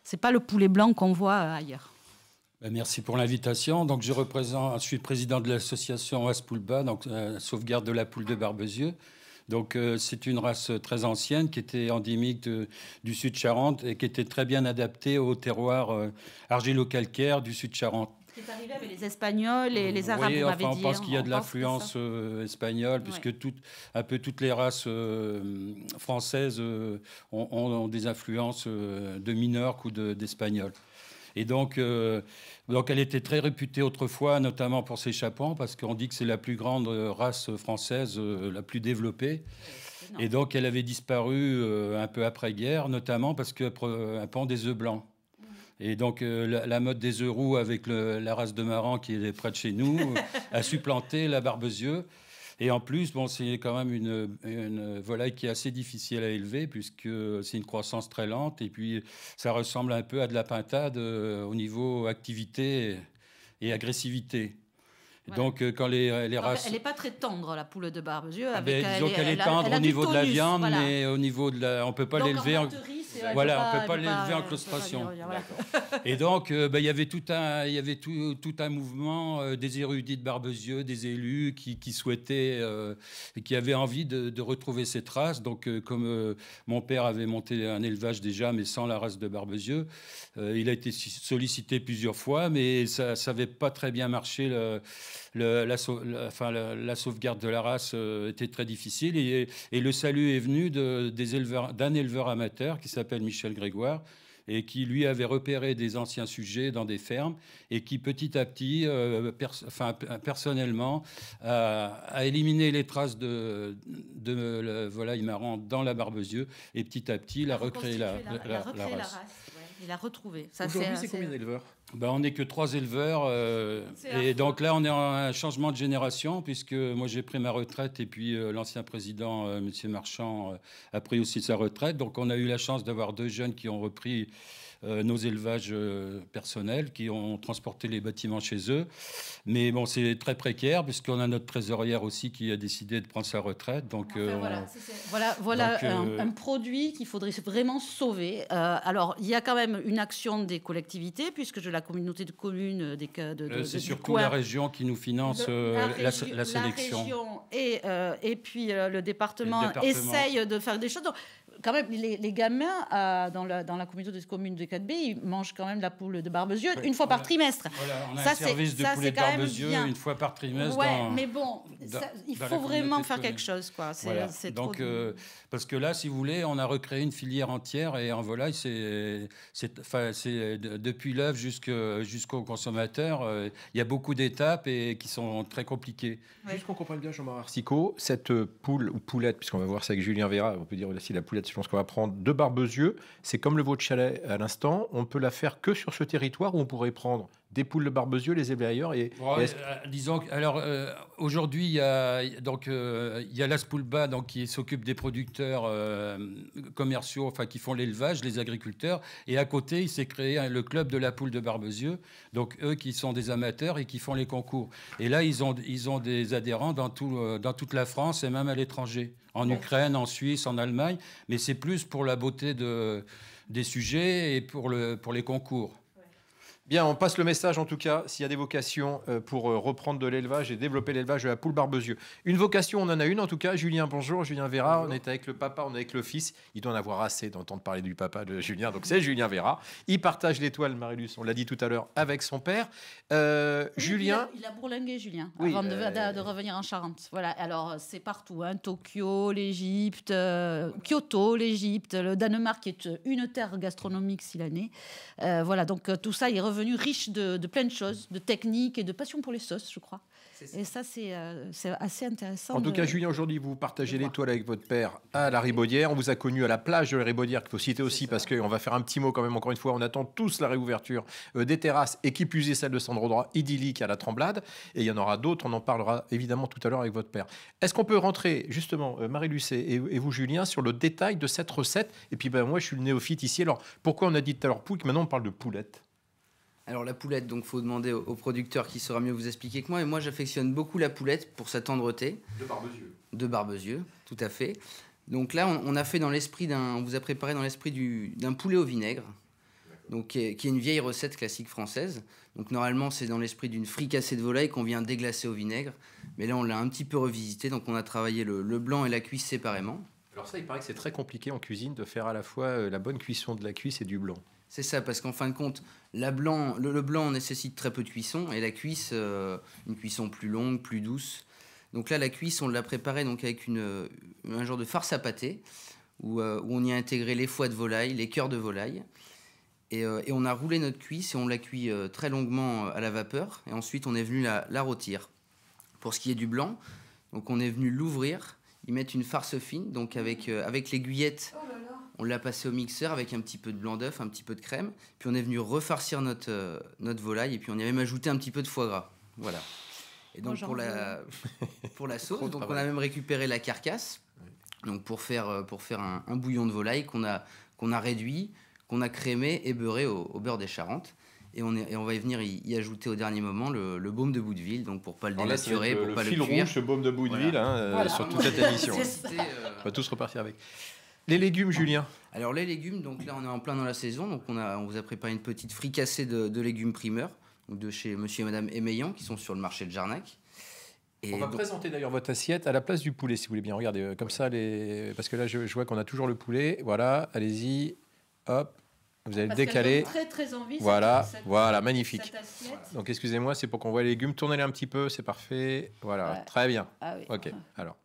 c'est pas le poulet blanc qu'on voit ailleurs. Merci pour l'invitation. Donc, je suis président de l'association Oas-Poulba, donc sauvegarde de la poule de Barbezieux. Donc, c'est une race très ancienne qui était endémique du Sud-Charente et qui était très bien adaptée au terroir argilo-calcaire du Sud-Charente. Ce qui est arrivé avec les Espagnols et les Arabes, Oui, vous m'avez enfin, dit. on pense hein, qu'il y a de on pense que l'influence ça- espagnole, puisque un peu toutes les races françaises ont des influences de Minorque ou d'Espagnols. Et donc, elle était très réputée autrefois, notamment pour ses chapons, parce qu'on dit que c'est la plus grande race française, la plus développée. Et donc, elle avait disparu un peu après-guerre, notamment parce qu'elle pond des œufs blancs. Et donc, la mode des œufs roux avec la race de Maran qui est près de chez nous a supplanté la Barbezieux. Et en plus, bon, c'est quand même une volaille qui est assez difficile à élever puisque c'est une croissance très lente. Et puis, ça ressemble un peu à de la pintade au niveau activité et agressivité. Voilà. Donc, quand les races... Elle n'est pas très tendre, la poule de Barbezieux. disons qu'elle est tendre au niveau de la viande, mais au niveau de la... On ne peut pas l'élever... Voilà, on peut pas l'élever en claustration. Et donc, il y avait tout un mouvement des érudits de Barbezieux, des élus qui souhaitaient et qui avaient envie de retrouver cette race. Donc, comme mon père avait monté un élevage déjà, mais sans la race de Barbezieux, il a été sollicité plusieurs fois, mais ça n'avait pas très bien marché. La sauvegarde de la race était très difficile et le salut est venu d'un éleveur amateur qui s'appelle Michel Grégoire et qui lui avait repéré des anciens sujets dans des fermes et qui petit à petit, personnellement, a éliminé les traces de la volaille marrante dans la Barbezieux et petit à petit, il a recréé la race. Il a retrouvé. Aujourd'hui, c'est combien d'éleveurs ? On n'est que 3 éleveurs. Et donc là, on est en un changement de génération, puisque moi, j'ai pris ma retraite et puis l'ancien président, M. Marchand, a pris aussi sa retraite. Donc on a eu la chance d'avoir 2 jeunes qui ont repris nos élevages personnels, qui ont transporté les bâtiments chez eux. Mais bon, c'est très précaire, puisqu'on a notre trésorière aussi qui a décidé de prendre sa retraite. Donc, voilà un produit qu'il faudrait vraiment sauver. Alors, il y a quand même une action des collectivités, puisque la communauté de communes... c'est surtout la région qui nous finance la sélection. La région et puis le département essayent de faire des choses. Donc, quand même, les gamins dans la communauté de communes de 4B, ils mangent quand même la poule de Barbezieux une fois par trimestre. Voilà, on a un service de poulet de Barbezieux une fois par trimestre. Mais bon, il faut vraiment faire quelque chose, quoi. C'est donc, parce que là, si vous voulez, on a recréé une filière entière et en volaille, c'est depuis l'œuf jusqu'au consommateur, il y a beaucoup d'étapes et qui sont très compliquées. Juste qu'on comprenne bien, Jean-Marc Arcicot, cette poule ou poulette, puisqu'on va voir ça avec Julien Vera, on peut dire aussi la poulette, je pense qu'on va prendre de Barbezieux, c'est comme le veau de Chalais à l'instant, on peut la faire que sur ce territoire où on pourrait prendre des poules de Barbezieux, les élever ailleurs disons, alors aujourd'hui il y a l'Aspoulba qui s'occupe des producteurs commerciaux, enfin qui font l'élevage, les agriculteurs, et à côté il s'est créé le club de la poule de Barbezieux, donc eux qui sont des amateurs et qui font les concours. Et là ils ont des adhérents dans toute la France et même à l'étranger, en Ukraine, en Suisse, en Allemagne, mais c'est plus pour la beauté des sujets et pour les concours. Bien, on passe le message en tout cas, s'il y a des vocations pour reprendre de l'élevage et développer l'élevage de la poule Barbezieux. Une vocation, on en a une en tout cas. Julien, bonjour. Julien Vera, bonjour. On est avec le papa, on est avec le fils. Il doit en avoir assez d'entendre parler du papa de Julien, donc c'est Julien Vera. Il partage l'étoile, Marilus, on l'a dit tout à l'heure, avec son père. Julien... Il a bourlingué, Julien, avant de revenir en Charente. Voilà, alors c'est partout, hein. Tokyo, l'Égypte, Kyoto, l'Égypte, le Danemark qui est une terre gastronomique s'il en est. Voilà, donc tout ça, il est revenu riche de plein de choses, de techniques et de passion pour les sauces, je crois. Et ça, c'est assez intéressant. En tout cas, Julien, aujourd'hui, vous partagez l'étoile avec votre père à la Ribaudière. On vous a connu à la plage de la Ribaudière, qu'il faut citer aussi, parce qu'on va faire un petit mot quand même, encore une fois. On attend tous la réouverture des terrasses, et qui plus est celle de Sandro Droit, idyllique à la Tremblade. Et il y en aura d'autres, on en parlera évidemment tout à l'heure avec votre père. Est-ce qu'on peut rentrer, justement, Marilus et vous, Julien, sur le détail de cette recette? Et puis, moi, je suis le néophyte ici. Alors, pourquoi on a dit tout à l'heure poule, que maintenant on parle de poulette? Alors la poulette, donc faut demander au producteur qui saura mieux vous expliquer que moi. Et moi, j'affectionne beaucoup la poulette pour sa tendreté. De Barbezieux, tout à fait. Donc là, on a fait on vous a préparé dans l'esprit d'un poulet au vinaigre, donc qui est une vieille recette classique française. Donc normalement, c'est dans l'esprit d'une fricassée de volaille qu'on vient déglacer au vinaigre. Mais là, on l'a un petit peu revisité, donc on a travaillé le blanc et la cuisse séparément. Alors ça, il paraît que c'est très compliqué en cuisine de faire à la fois la bonne cuisson de la cuisse et du blanc. C'est ça, parce qu'en fin de compte, le blanc nécessite très peu de cuisson, et la cuisse, une cuisson plus longue, plus douce. Donc là, la cuisse, on l'a préparée donc avec un genre de farce à pâté, où on y a intégré les foies de volaille, les cœurs de volaille. Et on a roulé notre cuisse et on l'a cuit très longuement à la vapeur. Et ensuite, on est venu la rôtir. Pour ce qui est du blanc, donc on est venu l'ouvrir, y mettre une farce fine, donc avec l'aiguillette. On l'a passé au mixeur avec un petit peu de blanc d'œuf, un petit peu de crème. Puis on est venu refarcir notre volaille et puis on y a même ajouté un petit peu de foie gras. Voilà. Et donc pour la sauce, donc on a même récupéré la carcasse. Donc pour faire un bouillon de volaille qu'on a réduit, qu'on a crémé et beurré au beurre des Charentes. Et on va venir y ajouter au dernier moment le baume de Boudeville, donc pour pas le dénaturer, pour pas le cuire. Le fil rouge, ce baume de Boudeville, voilà. Sur toute cette émission. On va tous repartir avec. Les légumes, Julien. Alors les légumes, donc là on est en plein dans la saison, donc on vous a préparé une petite fricassée de légumes primeurs, donc de chez Monsieur et Madame Émeillant, qui sont sur le marché de Jarnac. Et on va présenter d'ailleurs votre assiette à la place du poulet, si vous voulez bien. Regardez, comme ça, parce que là je vois qu'on a toujours le poulet. Voilà, allez-y, hop. Vous allez le décaler. Très très envie. Voilà, magnifique. Donc excusez-moi, c'est pour qu'on voit les légumes. Tournez-les un petit peu, c'est parfait. Voilà, ouais. Très bien. Ah, oui. Ok. Alors,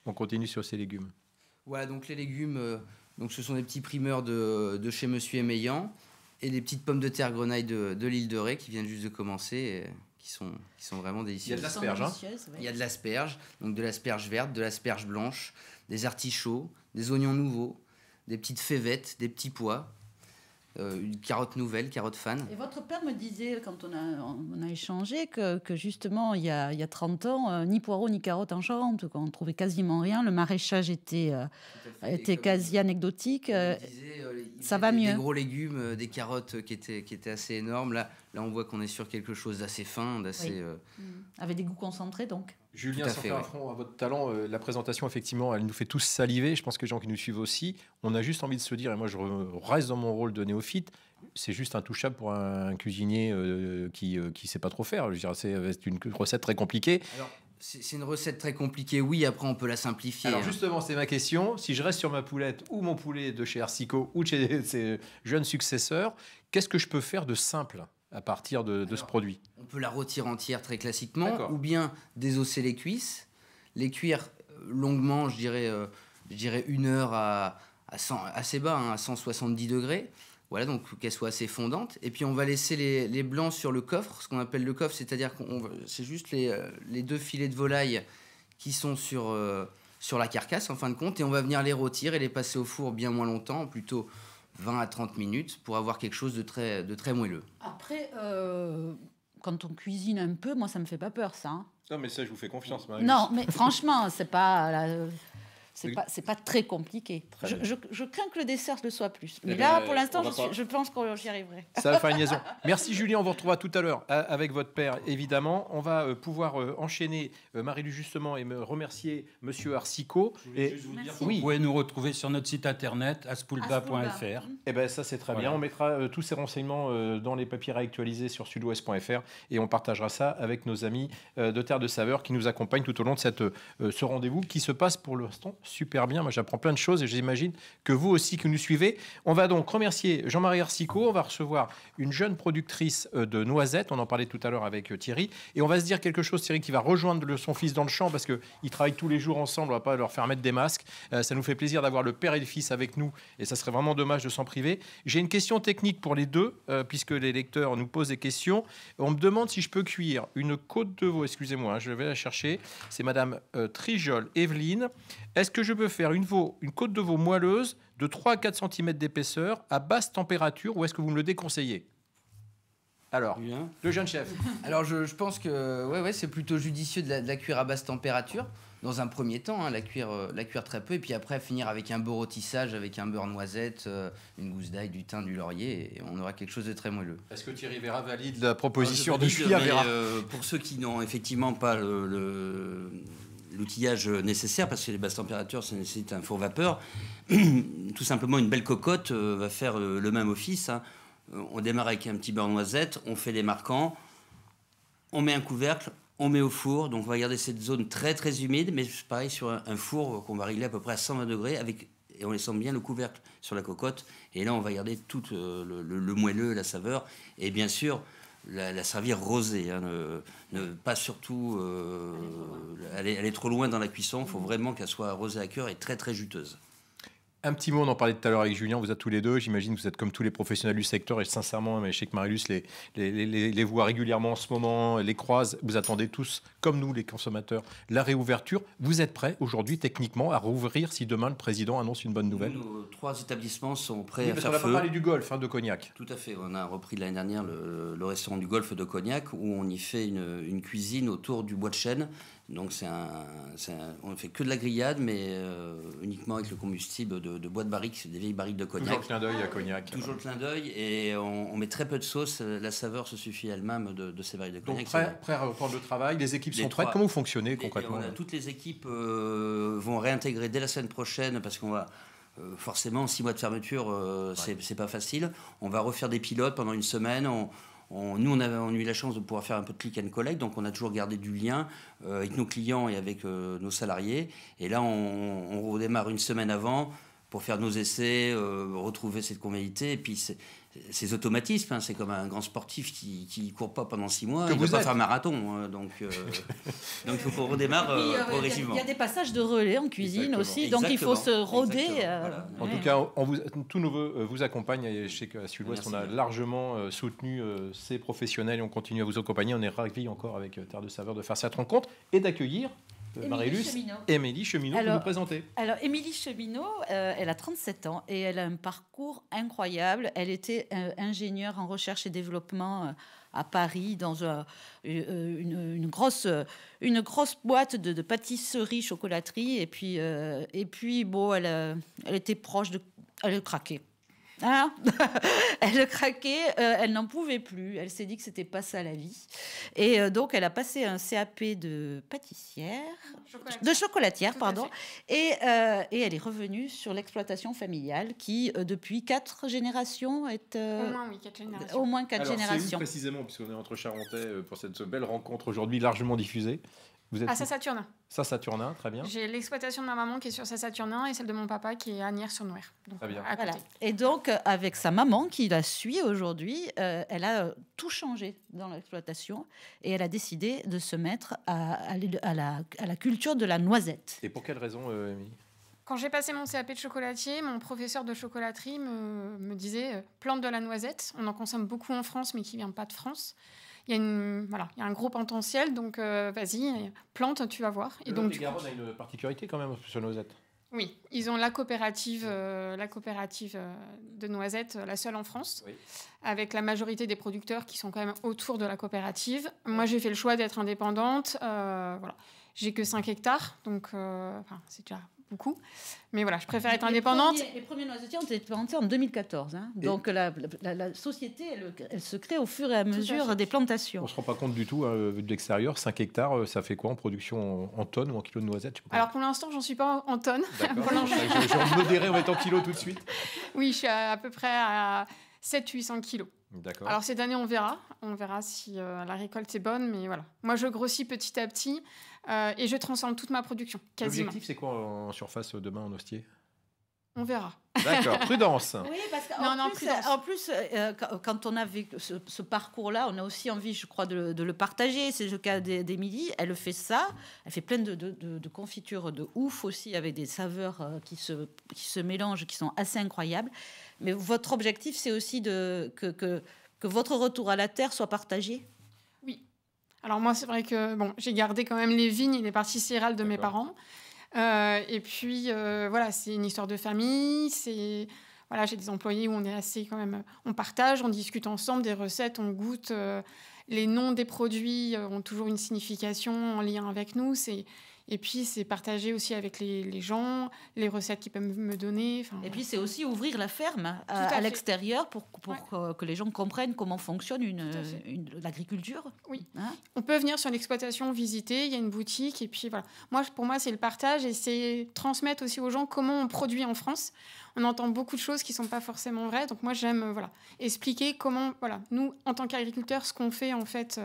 on continue sur ces légumes. Voilà, donc les légumes, donc ce sont des petits primeurs de chez Monsieur Émeillant et des petites pommes de terre grenaille de l'île de Ré qui viennent juste de commencer, et qui sont vraiment délicieuses. Il y a de l'asperge, hein. Il y a de l'asperge, donc de l'asperge verte, de l'asperge blanche, des artichauts, des oignons nouveaux, des petites févettes, des petits pois. une carotte nouvelle, carotte fan. Et votre père me disait, quand on a échangé, que justement, il y a 30 ans, ni poireaux ni carottes en Charente, on ne trouvait quasiment rien. Le maraîchage était quasi anecdotique. Ça va mieux. Des gros légumes, des carottes qui étaient assez énormes. Là, on voit qu'on est sur quelque chose d'assez fin, d'assez... Avec des goûts concentrés, donc. Julien, sans faire affront à votre talent, la présentation, effectivement, elle nous fait tous saliver. Je pense que les gens qui nous suivent aussi, on a juste envie de se dire, et moi je reste dans mon rôle de néophyte, c'est juste intouchable pour un cuisinier qui ne sait pas trop faire. Je dirais, c'est une recette très compliquée. Alors, c'est une recette très compliquée, oui, après on peut la simplifier. Alors justement, c'est ma question. Si je reste sur ma poulette ou mon poulet de chez Arsico ou de chez ses jeunes successeurs, qu'est-ce que je peux faire de simple à partir de ce produit? On peut la rôtir entière très classiquement, ou bien désosser les cuisses, les cuire longuement, je dirais 1 heure à 100, assez bas, à 170 degrés. Voilà, donc qu'elle soit assez fondante. Et puis on va laisser les blancs sur le coffre, ce qu'on appelle le coffre, c'est-à-dire c'est juste les 2 filets de volaille qui sont sur la carcasse en fin de compte, et on va venir les rôtir et les passer au four bien moins longtemps, plutôt 20 à 30 minutes, pour avoir quelque chose de très moelleux. Après, quand on cuisine un peu, moi ça me fait pas peur, ça. Hein. Non, mais ça, je vous fais confiance, Marie. Non, mais franchement, c'est pas... C'est pas très compliqué. Je crains que le dessert le soit plus. Mais là, pour l'instant, je pense qu'on y arriverait. Ça va faire une liaison. Merci Julien, on vous retrouvera tout à l'heure avec votre père, évidemment. On va pouvoir enchaîner, Marie-Lu, justement, et me remercier Monsieur Arsico. Juste vous dire que vous pouvez nous retrouver sur notre site internet, aspoulba.fr. Eh ben, ça, c'est très bien. On mettra tous ces renseignements dans les papiers réactualisés sur sudouest.fr et on partagera ça avec nos amis de Terre de Saveur qui nous accompagnent tout au long de ce rendez-vous qui se passe pour l'instant super bien. Moi, j'apprends plein de choses et j'imagine que vous aussi qui nous suivez. On va donc remercier Jean-Marie Arsico. On va recevoir une jeune productrice de noisettes. On en parlait tout à l'heure avec Thierry. Et on va se dire quelque chose, Thierry, qui va rejoindre son fils dans le champ parce qu'ils travaillent tous les jours ensemble. On ne va pas leur faire mettre des masques. Ça nous fait plaisir d'avoir le père et le fils avec nous et ça serait vraiment dommage de s'en priver. J'ai une question technique pour les deux puisque les lecteurs nous posent des questions. On me demande si je peux cuire une côte de veau. Excusez-moi, je vais la chercher. C'est Madame Trijol Evelyne. Est-ce que je peux faire une côte de veau moelleuse de 3 à 4 cm d'épaisseur à basse température ou est-ce que vous me le déconseillez? Alors, le jeune chef. Alors, je pense que c'est plutôt judicieux de la cuire à basse température. Dans un premier temps, la cuire très peu, et puis après finir avec un beau rôtissage, avec un beurre noisette, une gousse d'ail, du thym, du laurier, et on aura quelque chose de très moelleux. Est-ce que Thierry Vera valide la proposition de Julien Vera? Pour ceux qui n'ont effectivement pas l'outillage nécessaire, parce que les basses températures, ça nécessite un four vapeur, tout simplement une belle cocotte va faire le même office. Hein. On démarre avec un petit beurre noisette, on fait des marquants, on met un couvercle, on met au four, donc on va garder cette zone très très humide, mais pareil sur un four qu'on va régler à peu près à 120 degrés, et on laisse bien le couvercle sur la cocotte, et là on va garder tout le moelleux, la saveur, et bien sûr la servir rosée, hein, ne pas surtout aller trop loin dans la cuisson, il faut vraiment qu'elle soit rosée à cœur et très très juteuse. Un petit mot, on en parlait tout à l'heure avec Julien, vous êtes tous les deux, j'imagine que vous êtes comme tous les professionnels du secteur et sincèrement, mais je sais que Marie-Luce les voit régulièrement en ce moment, les croise, vous attendez tous, comme nous les consommateurs, la réouverture. Vous êtes prêts aujourd'hui techniquement à rouvrir si demain le président annonce une bonne nouvelle? Nos 3 établissements sont prêts à faire feu. On va pas parler du golf, de Cognac. Tout à fait, on a repris l'année dernière le restaurant du golf de Cognac où on y fait une cuisine autour du bois de chêne. Donc on ne fait que de la grillade, mais uniquement avec le combustible de bois de barrique, des vieilles barriques de Cognac. Toujours le clin d'œil à Cognac. Toujours le clin d'œil, et on met très peu de sauce. La saveur se suffit elle-même de ces barriques de Cognac. Donc prêt à reprendre le travail, les équipes sont prêtes. Comment vous fonctionnez concrètement? Toutes les équipes vont réintégrer dès la semaine prochaine parce qu'on va... forcément, 6 mois de fermeture, c'est pas facile. On va refaire des pilotes pendant une semaine. Nous, on a eu la chance de pouvoir faire un peu de click and collect, donc on a toujours gardé du lien avec nos clients et avec nos salariés. Et là, on redémarre une semaine avant pour faire nos essais, retrouver cette convivialité. Et puis, ces automatismes, hein, c'est comme un grand sportif qui court pas pendant 6 mois, il ne peut pas faire marathon. Hein, donc il faut qu'on redémarre progressivement. Il y a des passages de relais en cuisine aussi, donc il faut se rôder. Voilà. En tout cas, tous nos voeux vous accompagnent. Et je sais qu'à Sud-Ouest, on a largement soutenu ces professionnels et on continue à vous accompagner. On est ravis encore avec Terre de Saveur de faire cette rencontre et d'accueillir Marie-Luce, Cheminot. Émilie Cheminot, vous nous présentez. Alors, Émilie Cheminot, elle a 37 ans et elle a un parcours incroyable. Elle était ingénieure en recherche et développement à Paris dans une grosse boîte de pâtisserie, chocolaterie. Et puis bon, elle était proche de... Elle craquait. Hein elle craquait, elle n'en pouvait plus. Elle s'est dit que c'était pas ça la vie. Et donc, elle a passé un CAP de pâtissière, de chocolatière, pardon. Et elle est revenue sur l'exploitation familiale qui, depuis 4 générations, est... Au moins, oui, 4 générations. Au moins 4 Alors, générations. c'est où précisément, puisqu'on est entre Charentais pour cette belle rencontre aujourd'hui largement diffusée. Vous êtes À Saturnin. Saturnin, très bien. J'ai l'exploitation de ma maman qui est sur Saturnin et celle de mon papa qui est à Nières-sur-Nouer. Très bien. À côté. Voilà. Et donc, avec sa maman qui la suit aujourd'hui, elle a tout changé dans l'exploitation et elle a décidé de se mettre à la culture de la noisette. Et pour quelle raison, Émilie ? Quand j'ai passé mon CAP de chocolatier, mon professeur de chocolaterie me disait plante de la noisette. On en consomme beaucoup en France, mais qui ne vient pas de France. Il y a un gros potentiel, donc vas-y, plante, tu vas voir. Et donc, Garonne a une particularité quand même sur Noisette. Oui, ils ont la coopérative de noisettes, la seule en France, Oui. avec la majorité des producteurs qui sont quand même autour de la coopérative. Moi, j'ai fait le choix d'être indépendante. Voilà. J'ai que 5 hectares, donc c'est déjà beaucoup. Mais voilà, je préfère être indépendante. Les premiers noisettiers ont été plantés en 2014. Hein. Donc la société, elle se crée au fur et à mesure des plantations. On ne se rend pas compte du tout, vu de l'extérieur. 5 hectares, ça fait quoi en production en tonnes ou en kilos de noisettes? Alors pour l'instant, j'en suis pas en tonnes. D'accord. Je vais modérer en mettant kilos tout de suite. Oui, je suis à peu près à 700-800 kilos. D'accord. Alors cette année, on verra si la récolte est bonne, mais voilà. Moi, je grossis petit à petit et je transforme toute ma production, quasiment. L'objectif, c'est quoi en surface demain en hostier? On verra. D'accord, prudence. Oui, parce prudence. qu'en plus, quand on a vécu ce parcours-là, on a aussi envie, je crois, de le partager. C'est le cas d'Émilie. Elle fait ça. Elle fait plein de confitures de ouf aussi, avec des saveurs qui se mélangent, qui sont assez incroyables. Mais votre objectif, c'est aussi que votre retour à la terre soit partagé. Oui. Alors moi, c'est vrai que j'ai gardé quand même les vignes et les parties céréales de mes parents. Et puis, voilà, c'est une histoire de famille. Voilà, j'ai des employés où on est assez quand même... On partage, on discute ensemble des recettes, on goûte. Les noms des produits ont toujours une signification en lien avec nous. Et puis, c'est partager aussi avec les gens, les recettes qu'ils peuvent me donner. Et puis, c'est aussi ouvrir la ferme à l'extérieur pour que les gens comprennent comment fonctionne l'agriculture. Oui. Hein? On peut venir sur l'exploitation, visiter, il y a une boutique. Et puis, voilà. Pour moi, c'est le partage et c'est transmettre aussi aux gens comment on produit en France. On entend beaucoup de choses qui ne sont pas forcément vraies. Donc, moi, j'aime expliquer comment, nous, en tant qu'agriculteurs, ce qu'on fait en fait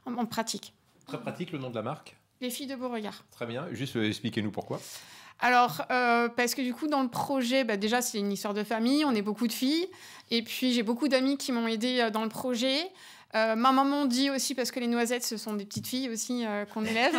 en pratique. Très pratique, le nom de la marque? Les filles de Beauregard. Très bien. Juste expliquez-nous pourquoi. Alors, parce que du coup, dans le projet, déjà, c'est une histoire de famille. On est beaucoup de filles. Et puis, j'ai beaucoup d'amis qui m'ont aidée dans le projet. Ma maman dit aussi, parce que les noisettes, ce sont des petites filles aussi qu'on élève.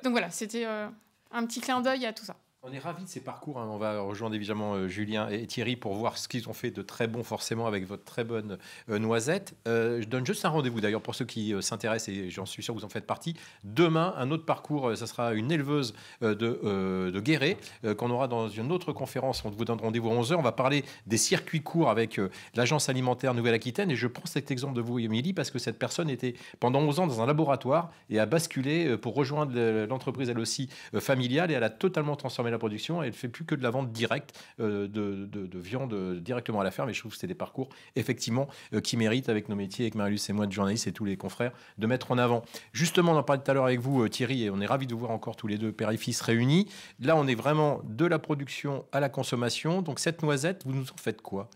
Donc voilà, c'était un petit clin d'œil à tout ça. On est ravis de ces parcours. Hein. On va rejoindre évidemment Julien et Thierry pour voir ce qu'ils ont fait de très bon, forcément, avec votre très bonne noisette. Je donne juste un rendez-vous, d'ailleurs, pour ceux qui s'intéressent, et j'en suis sûr que vous en faites partie. Demain, un autre parcours, ça sera une éleveuse de Guéret, qu'on aura dans une autre conférence. On vous donne rendez-vous à 11h. On va parler des circuits courts avec l'Agence alimentaire Nouvelle-Aquitaine. Et je prends cet exemple de vous, Émilie, parce que cette personne était pendant 11 ans dans un laboratoire et a basculé pour rejoindre l'entreprise, elle aussi, familiale, et elle a totalement transformé la production. Elle ne fait plus que de la vente directe de viande directement à la ferme. Et je trouve que c'est des parcours, effectivement, qui méritent, avec nos métiers, avec Marie-Luce et moi, de journalistes et tous les confrères, de mettre en avant. Justement, on en parlait tout à l'heure avec vous, Thierry, et on est ravis de vous voir encore tous les deux, père et fils, réunis. Là, on est vraiment de la production à la consommation. Donc, cette noisette, vous nous en faites quoi ?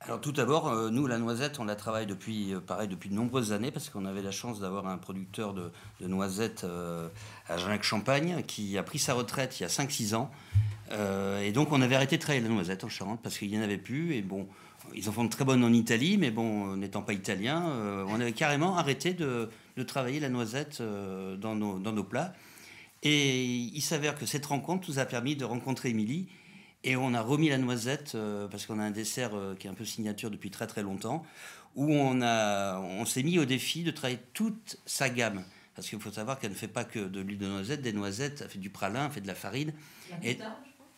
Alors tout d'abord, nous, la noisette, on la travaille depuis de nombreuses années, parce qu'on avait la chance d'avoir un producteur de noisettes à Genac-Champagne qui a pris sa retraite il y a 5-6 ans. Et donc on avait arrêté de travailler la noisette en Charente parce qu'il n'y en avait plus. Et bon, ils en font de très bonnes en Italie, mais bon, n'étant pas italien, on avait carrément arrêté de travailler la noisette dans nos plats. Et il s'avère que cette rencontre nous a permis de rencontrer Émilie. Et on a remis la noisette, parce qu'on a un dessert qui est un peu signature depuis très très longtemps, où on s'est mis au défi de travailler toute sa gamme. parce qu'il faut savoir qu'elle ne fait pas que de l'huile de noisette, des noisettes, elle fait du pralin, elle fait de la farine. Et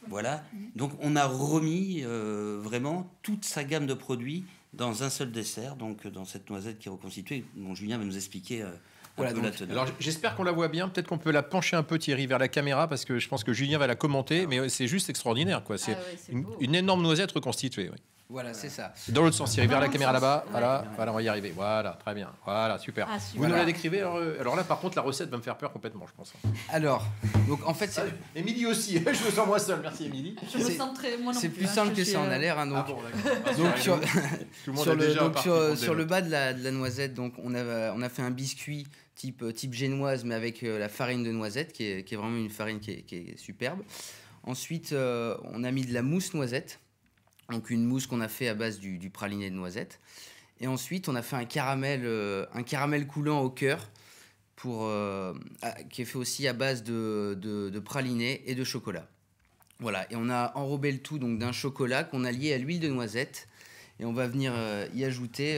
voilà. Donc on a remis vraiment toute sa gamme de produits dans un seul dessert, donc dans cette noisette qui est reconstituée. Bon, Julien va nous expliquer un peu la teneur. Alors j'espère qu'on la voit bien. Peut-être qu'on peut la pencher un peu, Thierry, vers la caméra, parce que je pense que Julien va la commenter, mais c'est juste extraordinaire, quoi. C'est une énorme noisette reconstituée. Oui. Voilà, c'est ça. Dans l'autre sens, Thierry, vers la caméra là-bas. Voilà, on va y arriver. Voilà, très bien. Voilà, super. Vous nous la décrivez. Alors là, par contre, la recette va me faire peur complètement, je pense. Alors, donc en fait, Émilie aussi. Je me sens moi seul. Merci, Émilie. Je me sens très. Moi non c'est plus, plus simple que ça en a l'air. Hein, donc, sur le bas de la noisette, donc on a fait un biscuit type génoise, mais avec la farine de noisette, qui est vraiment une farine qui est superbe. Ensuite, on a mis de la mousse noisette. Donc une mousse qu'on a fait à base du praliné de noisette. Et ensuite, on a fait un caramel coulant au cœur qui est fait aussi à base de praliné et de chocolat. Voilà, et on a enrobé le tout donc d'un chocolat qu'on a lié à l'huile de noisette. Et on va venir y ajouter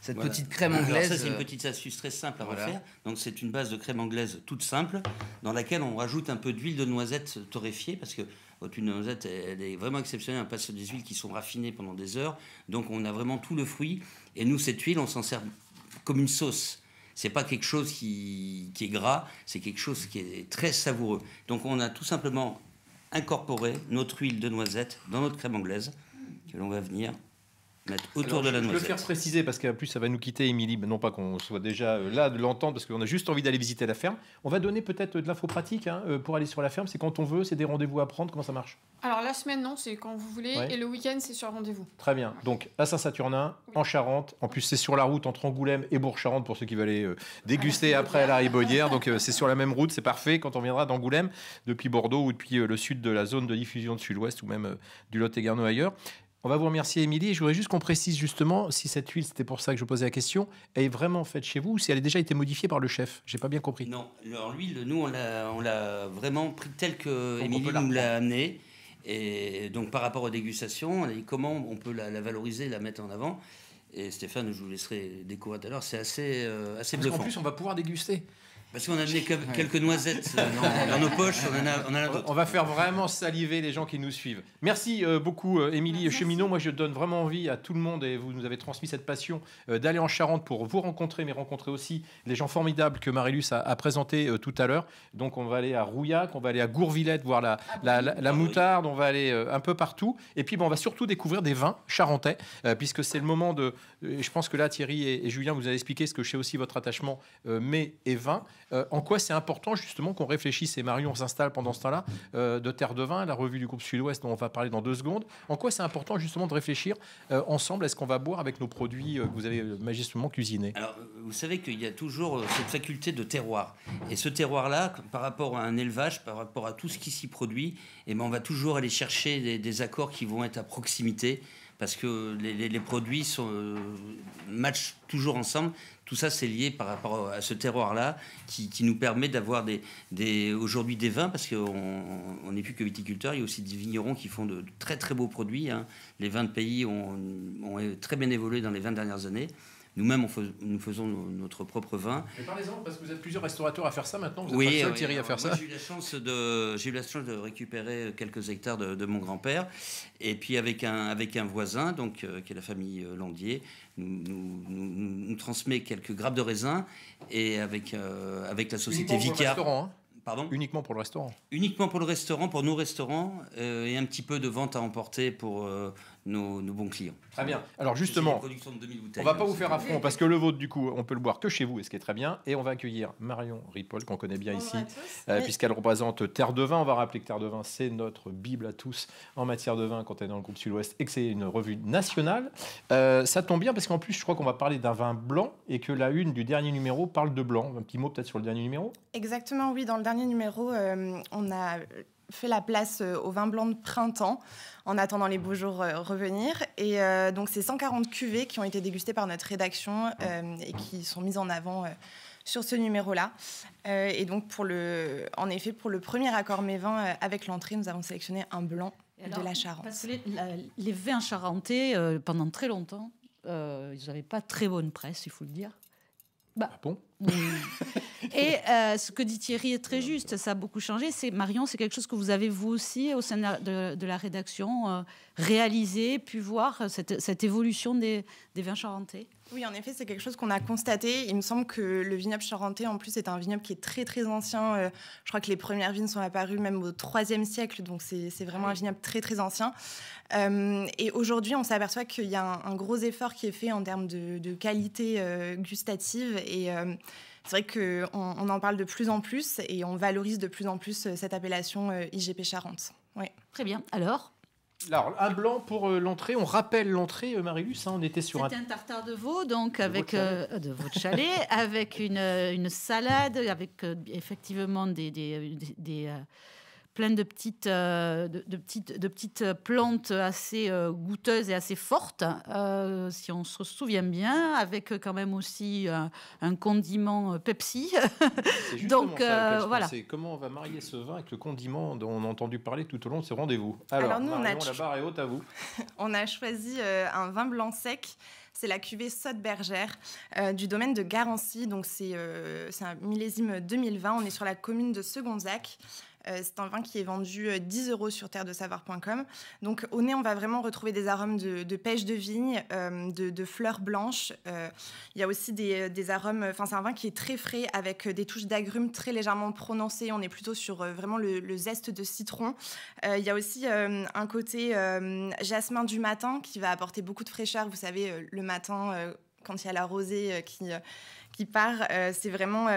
cette petite crème anglaise. Alors ça, c'est une petite astuce très simple à refaire. Donc c'est une base de crème anglaise toute simple, dans laquelle on rajoute un peu d'huile de noisette torréfiée, parce que votre huile de noisette, elle est vraiment exceptionnelle. On passe sur des huiles qui sont raffinées pendant des heures. Donc, on a vraiment tout le fruit. Et nous, cette huile, on s'en sert comme une sauce. C'est pas quelque chose qui est gras. C'est quelque chose qui est très savoureux. Donc, on a tout simplement incorporé notre huile de noisette dans notre crème anglaise que l'on va venir mettre autour de la noisette. Je veux le faire préciser parce qu'en plus ça va nous quitter, Émilie, non pas qu'on soit déjà là de l'entendre parce qu'on a juste envie d'aller visiter la ferme. On va donner peut-être de l'info pratique pour aller sur la ferme. C'est quand on veut, c'est des rendez-vous à prendre. Comment ça marche? Alors la semaine, non, c'est quand vous voulez. Et le week-end, c'est sur rendez-vous. Très bien. Donc à Saint-Saturnin, en Charente. En plus, c'est sur la route entre Angoulême et Bourg-Charentes pour ceux qui veulent aller déguster après à la Ribaudière. Donc c'est sur la même route, c'est parfait quand on viendra d'Angoulême, depuis Bordeaux ou depuis le sud de la zone de diffusion de Sud-Ouest ou même du Lot-et-Garonne ailleurs. On va vous remercier, Émilie. Et je voudrais juste qu'on précise justement si cette huile, c'était pour ça que je posais la question, elle est vraiment faite chez vous ou si elle a déjà été modifiée par le chef. J'ai pas bien compris. Non, alors l'huile, nous, on l'a vraiment pris telle que Émilie nous l'a amenée. Et donc, par rapport aux dégustations, on a dit comment on peut la valoriser, la mettre en avant. Et Stéphane, je vous laisserai découvrir tout à l'heure, c'est assez bluffant. En plus, on va pouvoir déguster. Parce qu'on a amené quelques noisettes dans nos poches. On va faire vraiment saliver les gens qui nous suivent. Merci beaucoup, Émilie Cheminot. Moi, je donne vraiment envie à tout le monde, et vous nous avez transmis cette passion, d'aller en Charente pour vous rencontrer, mais rencontrer aussi les gens formidables que Marilus a présentés tout à l'heure. Donc, on va aller à Rouillac, on va aller à Gourvillette, voir la moutarde, on va aller un peu partout. Et puis, on va surtout découvrir des vins charentais, puisque c'est le moment de... Je pense que là, Thierry et Julien, vous avez expliqué ce que je sais aussi, votre attachement mets et vin. En quoi c'est important justement qu'on réfléchisse, et Marion s'installe pendant ce temps-là, de Terre de Vin, la revue du groupe Sud-Ouest dont on va parler dans 2 secondes. En quoi c'est important justement de réfléchir ensemble, est-ce qu'on va boire avec nos produits que vous avez majestueusement cuisinés? Alors, vous savez qu'il y a toujours cette faculté de terroir. Et ce terroir-là, par rapport à un élevage, par rapport à tout ce qui s'y produit, eh ben, on va toujours aller chercher des accords qui vont être à proximité, parce que les produits matchent toujours ensemble. Tout ça, c'est lié par rapport à ce terroir-là qui nous permet d'avoir aujourd'hui des vins, parce qu'on n'est plus que viticulteurs, il y a aussi des vignerons qui font de très très beaux produits. Hein. Les vins de pays ont très bien évolué dans les 20 dernières années. Nous-mêmes, nous faisons notre propre vin. Mais parlez-en, parce que vous êtes plusieurs restaurateurs à faire ça maintenant. Vous êtes oui, pas le seul, Thierry, à faire ça. J'ai eu la chance de récupérer quelques hectares de mon grand-père. Et puis avec un voisin, donc, qui est la famille Landier, nous transmet quelques grappes de raisin. Et avec la société Vicard. Pardon ? Uniquement pour le restaurant. Uniquement pour le restaurant, pour nos restaurants, et un petit peu de vente à emporter pour nos bons clients. Très bien. Alors justement, on va pas vous faire affront parce que le vôtre, du coup, on peut le boire que chez vous, et ce qui est très bien. Et on va accueillir Marion Ripoll, qu'on connaît bien ici, puisqu'elle représente Terre de Vin. On va rappeler que Terre de Vin, c'est notre bible à tous en matière de vin quand on est dans le groupe Sud-Ouest et que c'est une revue nationale. Ça tombe bien parce qu'en plus, je crois qu'on va parler d'un vin blanc et que la une du dernier numéro parle de blanc. Un petit mot peut-être sur le dernier numéro ? Exactement, oui. Dans le dernier numéro, on a fait la place au vin blanc de printemps en attendant les beaux jours revenir. Et donc, c'est 140 cuvées qui ont été dégustées par notre rédaction et qui sont mises en avant sur ce numéro-là. Et donc, en effet, pour le premier accord mes vins avec l'entrée, nous avons sélectionné un blanc de la Charente. Parce que les vins charentais, pendant très longtemps, ils n'avaient pas très bonne presse, il faut le dire. Bon. Et ce que dit Thierry est très juste, ça a beaucoup changé. Marion, c'est quelque chose que vous avez vous aussi au sein de la rédaction réalisé, pu voir cette évolution des vins charentais. Oui, en effet, c'est quelque chose qu'on a constaté. Il me semble que le vignoble charentais, en plus, est un vignoble qui est très, très ancien. Je crois que les premières vignes sont apparues même au IIIe siècle, donc c'est vraiment un vignoble très, très ancien. Et aujourd'hui, on s'aperçoit qu'il y a un gros effort qui est fait en termes de qualité gustative. Et c'est vrai qu'on en parle de plus en plus et on valorise de plus en plus cette appellation IGP Charente. Oui. Très bien. Alors, un blanc pour l'entrée. On rappelle l'entrée, Marie-Luce. On était sur C'était un tartare de veau, donc avec de veau de chalet, avec une salade, avec effectivement plein de petites plantes assez goûteuses et assez fortes, si on se souvient bien, avec quand même aussi un condiment Pepsi. C'est donc ça, voilà. C'est comment on va marier ce vin avec le condiment dont on a entendu parler tout au long de ces rendez-vous. Alors nous, Marion, la barre est haute à vous. On a choisi un vin blanc sec. C'est la cuvée Sotte Bergère du domaine de Garancy. Donc c'est un millésime 2020. On est sur la commune de Segonzac. C'est un vin qui est vendu 10 € sur terredesavoir.com. Donc au nez, on va vraiment retrouver des arômes de pêche de vigne, de fleurs blanches. Il y a aussi des arômes... Enfin, c'est un vin qui est très frais avec des touches d'agrumes très légèrement prononcées. On est plutôt sur vraiment le zeste de citron. Il y a aussi un côté jasmin du matin qui va apporter beaucoup de fraîcheur. Vous savez, le matin, quand il y a la rosée qui part, c'est vraiment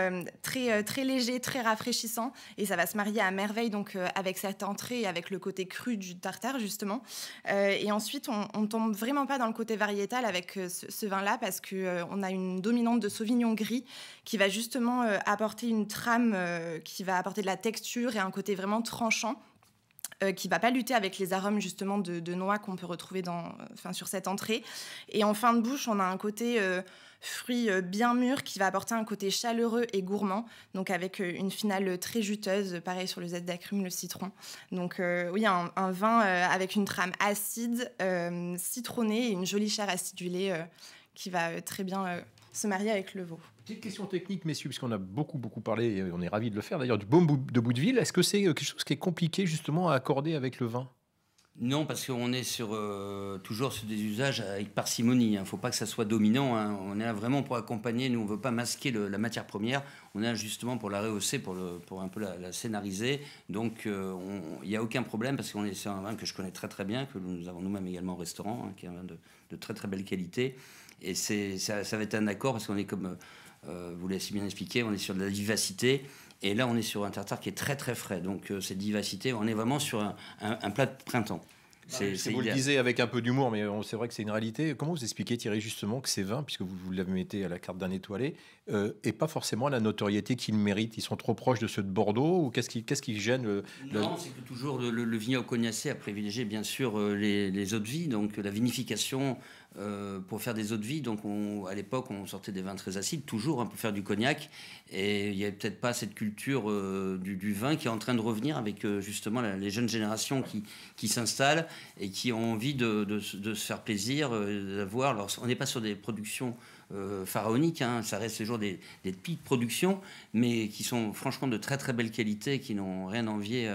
très, très léger, très rafraîchissant et ça va se marier à merveille donc, avec cette entrée et avec le côté cru du tartare justement. Et ensuite, on ne tombe vraiment pas dans le côté variétal avec ce vin-là parce qu'on a une dominante de Sauvignon gris qui va justement apporter une trame qui va apporter de la texture et un côté vraiment tranchant. Qui ne va pas lutter avec les arômes justement de noix qu'on peut retrouver sur cette entrée. Et en fin de bouche, on a un côté fruit bien mûr qui va apporter un côté chaleureux et gourmand, donc avec une finale très juteuse, pareil sur le zeste d'agrumes, le citron. Donc oui, un vin avec une trame acide, citronnée et une jolie chair acidulée qui va très bien se marier avec le veau. Petite question technique, messieurs, puisqu'on a beaucoup parlé, et on est ravis de le faire d'ailleurs, du baume de Boudeville. Est-ce que c'est quelque chose qui est compliqué justement à accorder avec le vin ? Non, parce qu'on est toujours sur des usages avec parcimonie. Il ne faut pas que ça soit dominant. On est là vraiment pour accompagner. Nous, on ne veut pas masquer la matière première. On est là justement pour la rehausser, pour un peu la scénariser. Donc, il n'y a aucun problème parce qu'on est sur un vin que je connais très très bien, que nous avons nous-mêmes également au restaurant, qui est un vin de très très belle qualité. Et ça va être un accord parce qu'on est comme... vous l'avez si bien expliqué, on est sur de la vivacité et là on est sur un tartare qui est très très frais, donc cette vivacité, on est vraiment sur un plat de printemps. Vous le disiez avec un peu d'humour, mais c'est vrai que c'est une réalité. Comment vous expliquez, Thierry, justement que ces vins, puisque vous l'avez mettez à la carte d'un étoilé, et pas forcément la notoriété qu'ils méritent? Ils sont trop proches de ceux de Bordeaux ou qu'est-ce qui gêne Non, c'est que toujours le vignoble cognacé a privilégié bien sûr les eaux de vie, donc la vinification pour faire des eaux de vie. Donc à l'époque, on sortait des vins très acides, toujours pour faire du cognac. Et il n'y avait peut-être pas cette culture du vin qui est en train de revenir avec justement les jeunes générations qui s'installent et qui ont envie de se faire plaisir, d'avoir. Alors, on n'est pas sur des productions pharaoniques, ça reste toujours des petites productions, mais qui sont franchement de très très belle qualité, qui n'ont rien à envier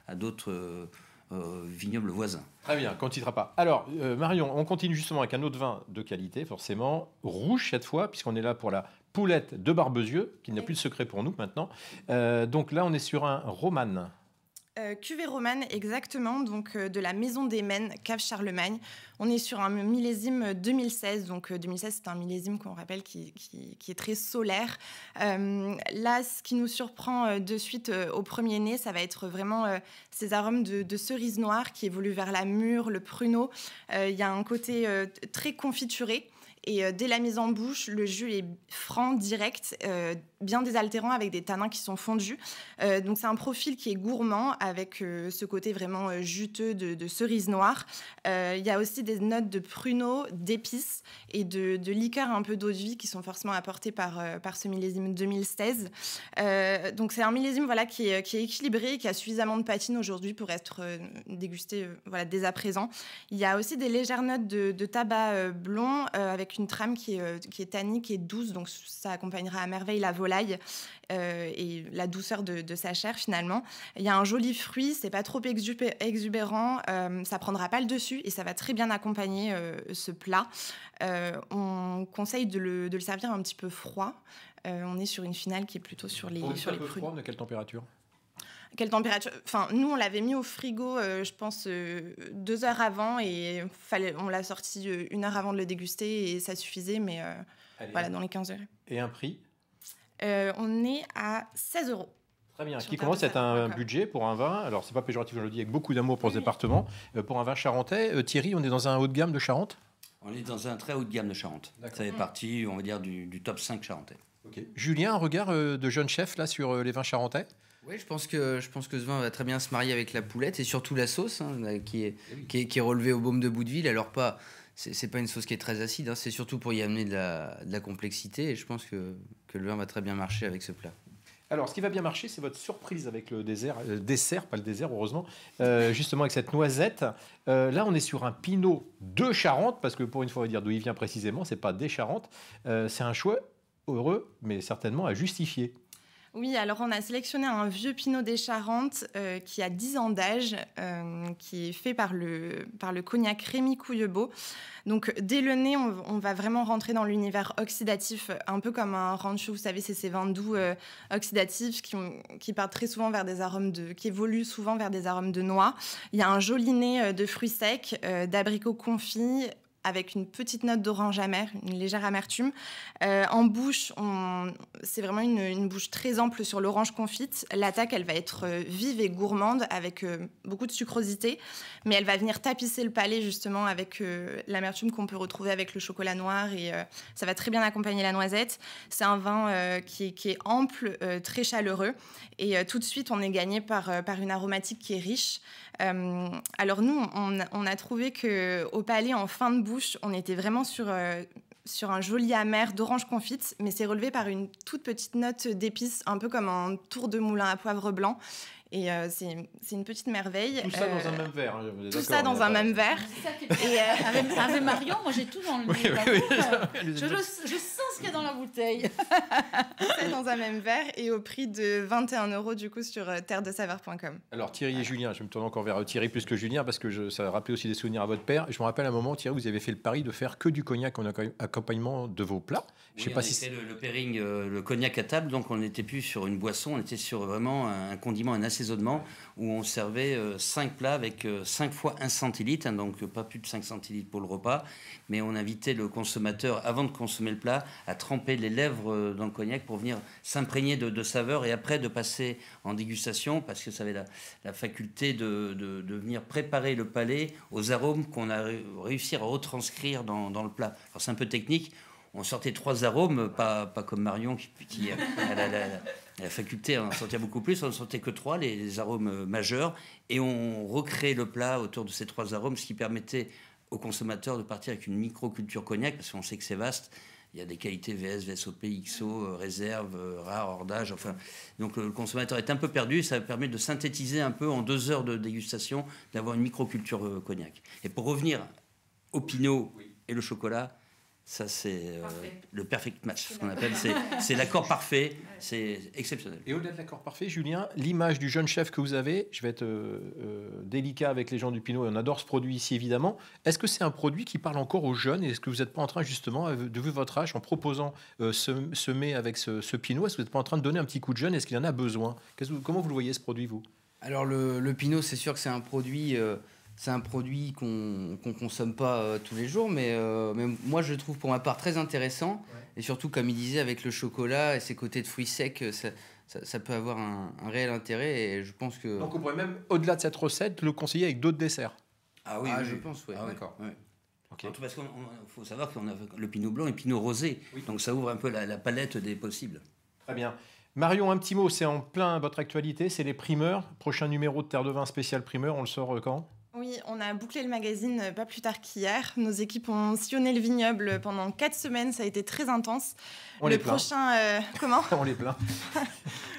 à d'autres vignobles voisins. Très bien, qu'on ne citera pas. Alors, Marion, on continue justement avec un autre vin de qualité, forcément, rouge cette fois, puisqu'on est là pour la Poulette de Barbezieux, qui n'a plus de secret pour nous maintenant. Donc là, on est sur un Romanne. Cuvée romane, exactement, donc de la Maison des Maines, cave Charlemagne. On est sur un millésime 2016, donc 2016 c'est un millésime qu'on rappelle qui est très solaire. Là, ce qui nous surprend de suite au premier nez, ça va être vraiment ces arômes de cerise noire qui évoluent vers la mûre, le pruneau. Il y a un côté très confituré. Et dès la mise en bouche, le jus est franc, direct, bien désaltérant avec des tanins qui sont fondus. Donc c'est un profil qui est gourmand avec ce côté vraiment juteux de cerise noire. Il y a aussi des notes de pruneaux, d'épices et de liqueurs un peu d'eau de vie qui sont forcément apportées par ce millésime 2016. Donc c'est un millésime voilà, qui est équilibré et qui a suffisamment de patine aujourd'hui pour être dégusté voilà, dès à présent. Il y a aussi des légères notes de tabac blond avec une trame qui est tannique et douce, donc ça accompagnera à merveille la volaille et la douceur de sa chair finalement. Il y a un joli fruit, c'est pas trop exubérant, ça prendra pas le dessus et ça va très bien accompagner ce plat. On conseille de le servir un petit peu froid. On est sur une finale qui est plutôt sur les crus. Froid, de quelle température? Quelle température? Enfin, nous, on l'avait mis au frigo, je pense, 2 heures avant et on l'a sorti 1 heure avant de le déguster et ça suffisait, mais voilà, dans les 15 heures. Et un prix? On est à 16 €. Très bien. Qui commence à être un budget pour un vin. Alors, c'est pas péjoratif, je le dis avec beaucoup d'amour pour ce département. Pour un vin charentais, Thierry, on est dans un haut de gamme de Charente? On est dans un très haut de gamme de Charente. Ça fait partie, on va dire, du top 5 charentais. Okay. Julien, un regard de jeune chef là, sur les vins charentais? Oui, je pense que ce vin va très bien se marier avec la poulette et surtout la sauce qui est relevée au baume de Boudeville. Alors c'est pas une sauce qui est très acide, c'est surtout pour y amener de la complexité et je pense que le vin va très bien marcher avec ce plat. Alors, ce qui va bien marcher, c'est votre surprise avec le dessert, pas le désert, heureusement, justement avec cette noisette. Là, on est sur un pinot de Charente, parce que pour une fois, on va dire d'où il vient précisément, c'est pas des Charentes. C'est un choix heureux, mais certainement à justifier. Oui, alors on a sélectionné un vieux Pinot des Charentes qui a 10 ans d'âge, qui est fait par le cognac Rémy Couillebeau. Donc dès le nez, on va vraiment rentrer dans l'univers oxydatif, un peu comme un rancho, vous savez, c'est ces vins doux oxydatifs qui partent très souvent vers des arômes qui évoluent souvent vers des arômes de noix. Il y a un joli nez de fruits secs, d'abricots confits, avec une petite note d'orange amer, une légère amertume. En bouche, c'est vraiment une bouche très ample sur l'orange confite. L'attaque, elle va être vive et gourmande, avec beaucoup de sucrosité, mais elle va venir tapisser le palais, justement, avec l'amertume qu'on peut retrouver avec le chocolat noir, et ça va très bien accompagner la noisette. C'est un vin qui est ample, très chaleureux, et tout de suite, on est gagné par une aromatique qui est riche. Alors nous, on a trouvé qu'au palais, en fin de bouche, on était vraiment sur un joli amer d'orange confite, mais c'est relevé par une toute petite note d'épices, un peu comme un tour de moulin à poivre blanc. Et c'est une petite merveille. Tout ça dans un même verre. Tout ça dans un même verre. Et avec Marion, moi j'ai tout dans le nez. Je sens ce qu'il y a dans la bouteille. Tout ça dans un même verre et au prix de 21 € du coup sur terredesaveurs.com. Alors Thierry et Julien, je vais me tourner encore vers Thierry plus que Julien parce que ça a rappelé aussi des souvenirs à votre père. Je me rappelle un moment, Thierry, vous avez fait le pari de faire que du cognac en accompagnement de vos plats. Je sais pas si c'est le pairing, le cognac à table, donc on n'était plus sur une boisson, on était sur vraiment un condiment, un assaisonnement où on servait 5 plats avec 5 fois 1 centilitre, donc pas plus de 5 centilitres pour le repas, mais on invitait le consommateur, avant de consommer le plat, à tremper les lèvres dans le cognac pour venir s'imprégner de saveurs et après de passer en dégustation parce que ça avait la faculté de venir préparer le palais aux arômes qu'on a réussi à retranscrire dans le plat. Alors c'est un peu technique. On sortait 3 arômes, pas comme Marion qui a la faculté d'en sortir beaucoup plus. On ne sortait que 3, les arômes majeurs. Et on recréait le plat autour de ces 3 arômes, ce qui permettait aux consommateurs de partir avec une microculture cognac, parce qu'on sait que c'est vaste. Il y a des qualités VS, VSOP, XO, réserve, rare, hors d'âge. Enfin, donc le consommateur est un peu perdu. Ça permet de synthétiser un peu en 2 heures de dégustation, d'avoir une microculture cognac. Et pour revenir au pinot et le chocolat, ça, c'est le perfect match, ce qu'on appelle. C'est l'accord parfait, c'est exceptionnel. Et au-delà de l'accord parfait, Julien, l'image du jeune chef que vous avez, je vais être délicat avec les gens du Pinot, et on adore ce produit ici, évidemment. Est-ce que c'est un produit qui parle encore aux jeunes? Et est-ce que vous n'êtes pas en train, justement, de vu votre âge, en proposant ce mets avec ce Pinot, est-ce que vous n'êtes pas en train de donner un petit coup de jeune? Est-ce qu'il en a besoin? Comment vous le voyez, ce produit, vous? Alors, le Pinot, c'est sûr que c'est un produit... C'est un produit qu'on consomme pas tous les jours, mais moi je le trouve pour ma part très intéressant. Ouais. Et surtout, comme il disait, avec le chocolat et ses côtés de fruits secs, ça peut avoir un réel intérêt. Et je pense que... Donc on pourrait même, au-delà de cette recette, le conseiller avec d'autres desserts. Ah oui, je pense, oui. Ah, d'accord. Ouais. Okay. Parce qu'il faut savoir qu'on a le Pinot blanc et le Pinot rosé. Oui. Donc ça ouvre un peu la palette des possibles. Très bien. Marion, un petit mot, c'est en plein votre actualité, c'est les primeurs. Prochain numéro de Terre de Vin spécial primeur, on le sort quand ? Oui, on a bouclé le magazine pas plus tard qu'hier. Nos équipes ont sillonné le vignoble pendant 4 semaines. Ça a été très intense. On les plaint. Comment ? On les plaint.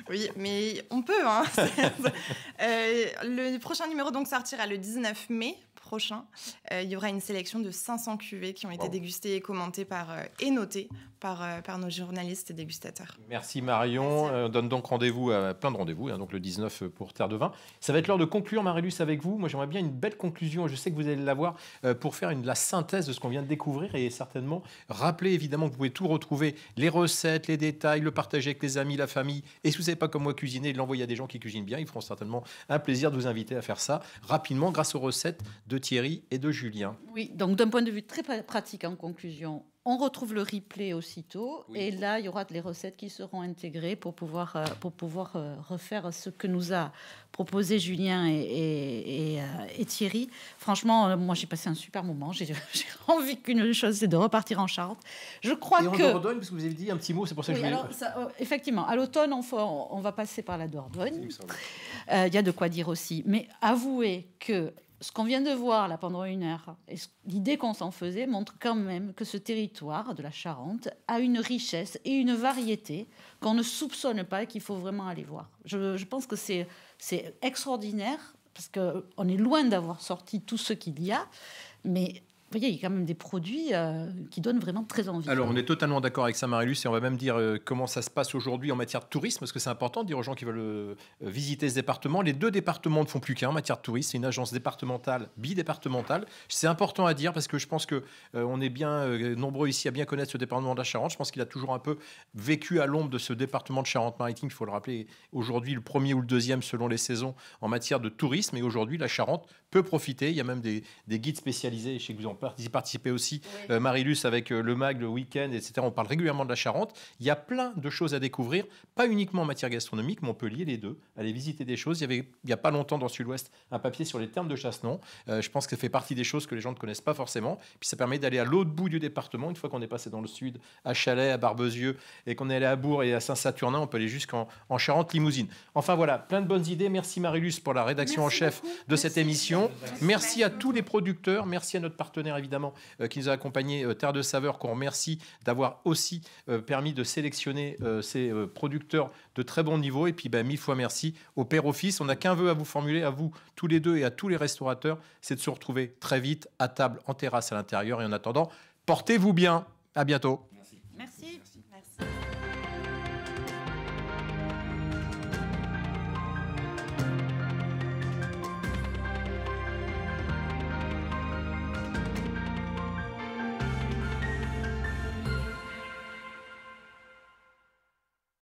Oui, mais on peut. Hein. Le prochain numéro donc sortira le 19 mai prochain. Il y aura une sélection de 500 cuvées qui ont été dégustées et commentées et notées par nos journalistes et dégustateurs. Merci Marion. On donne donc rendez-vous, plein de rendez-vous, donc le 19 pour Terre de Vin. Ça va être l'heure de conclure, Marie-Luce, avec vous. Moi, j'aimerais bien une belle conclusion, je sais que vous allez l'avoir, pour faire la synthèse de ce qu'on vient de découvrir et certainement rappeler évidemment que vous pouvez tout retrouver, les recettes, les détails, le partager avec les amis, la famille. Et si vous ne savez pas comme moi cuisiner, l'envoyer à des gens qui cuisinent bien, ils feront certainement un plaisir de vous inviter à faire ça rapidement grâce aux recettes de Thierry et de Julien. Oui, donc d'un point de vue très pratique en conclusion, on retrouve le replay aussitôt et là, il y aura les recettes qui seront intégrées pour pouvoir refaire ce que nous a proposé Julien et Thierry. Franchement, moi, j'ai passé un super moment. J'ai envie qu'une chose, c'est de repartir en Charente. Je crois et en Dordogne, parce que vous avez dit un petit mot, c'est pour ça que je voulais... Effectivement, à l'automne, on va passer par la Dordogne. Il y a de quoi dire aussi. Mais avouez que ce qu'on vient de voir là pendant 1 heure, et l'idée qu'on s'en faisait montre quand même que ce territoire de la Charente a une richesse et une variété qu'on ne soupçonne pas et qu'il faut vraiment aller voir. Je pense que c'est extraordinaire parce qu'on est loin d'avoir sorti tout ce qu'il y a, mais vous voyez, il y a quand même des produits qui donnent vraiment très envie. Alors, on est totalement d'accord avec ça, Marie-Luce, et on va même dire comment ça se passe aujourd'hui en matière de tourisme, parce que c'est important de dire aux gens qui veulent visiter ce département. Les 2 départements ne font plus qu'un en matière de tourisme. C'est une agence départementale, bidépartementale. C'est important à dire parce que je pense qu'on est bien nombreux ici à bien connaître ce département de la Charente. Je pense qu'il a toujours un peu vécu à l'ombre de ce département de Charente-Maritime. Il faut le rappeler, aujourd'hui, le 1er ou le 2e selon les saisons en matière de tourisme. Et aujourd'hui, la Charente peut profiter. Il y a même des guides spécialisés. Je sais que vous en participez aussi, oui. Marie-Luce, avec le MAG, le week-end, etc. On parle régulièrement de la Charente. Il y a plein de choses à découvrir, pas uniquement en matière gastronomique, mais on peut lier les deux, aller visiter des choses. Il n'y a pas longtemps dans Sud-Ouest un papier sur les thermes de Chassenon. Je pense que ça fait partie des choses que les gens ne connaissent pas forcément. Puis ça permet d'aller à l'autre bout du département. Une fois qu'on est passé dans le sud, à Chalais, à Barbezieux, et qu'on est allé à Bourg et à Saint-Saturnin, on peut aller jusqu'en Charente-Limousine. Enfin voilà, plein de bonnes idées. Merci Marie-Luce pour la rédaction en chef de cette émission. Merci à tous les producteurs. Merci à notre partenaire évidemment qui nous a accompagnés, Terre de Saveur, qu'on remercie d'avoir aussi permis de sélectionner ces producteurs de très bon niveau. Et puis 1000 fois merci au Père Office. On n'a qu'un vœu à vous formuler, à vous tous les deux et à tous les restaurateurs, c'est de se retrouver très vite à table, en terrasse, à l'intérieur. Et en attendant, portez-vous bien. À bientôt. Merci.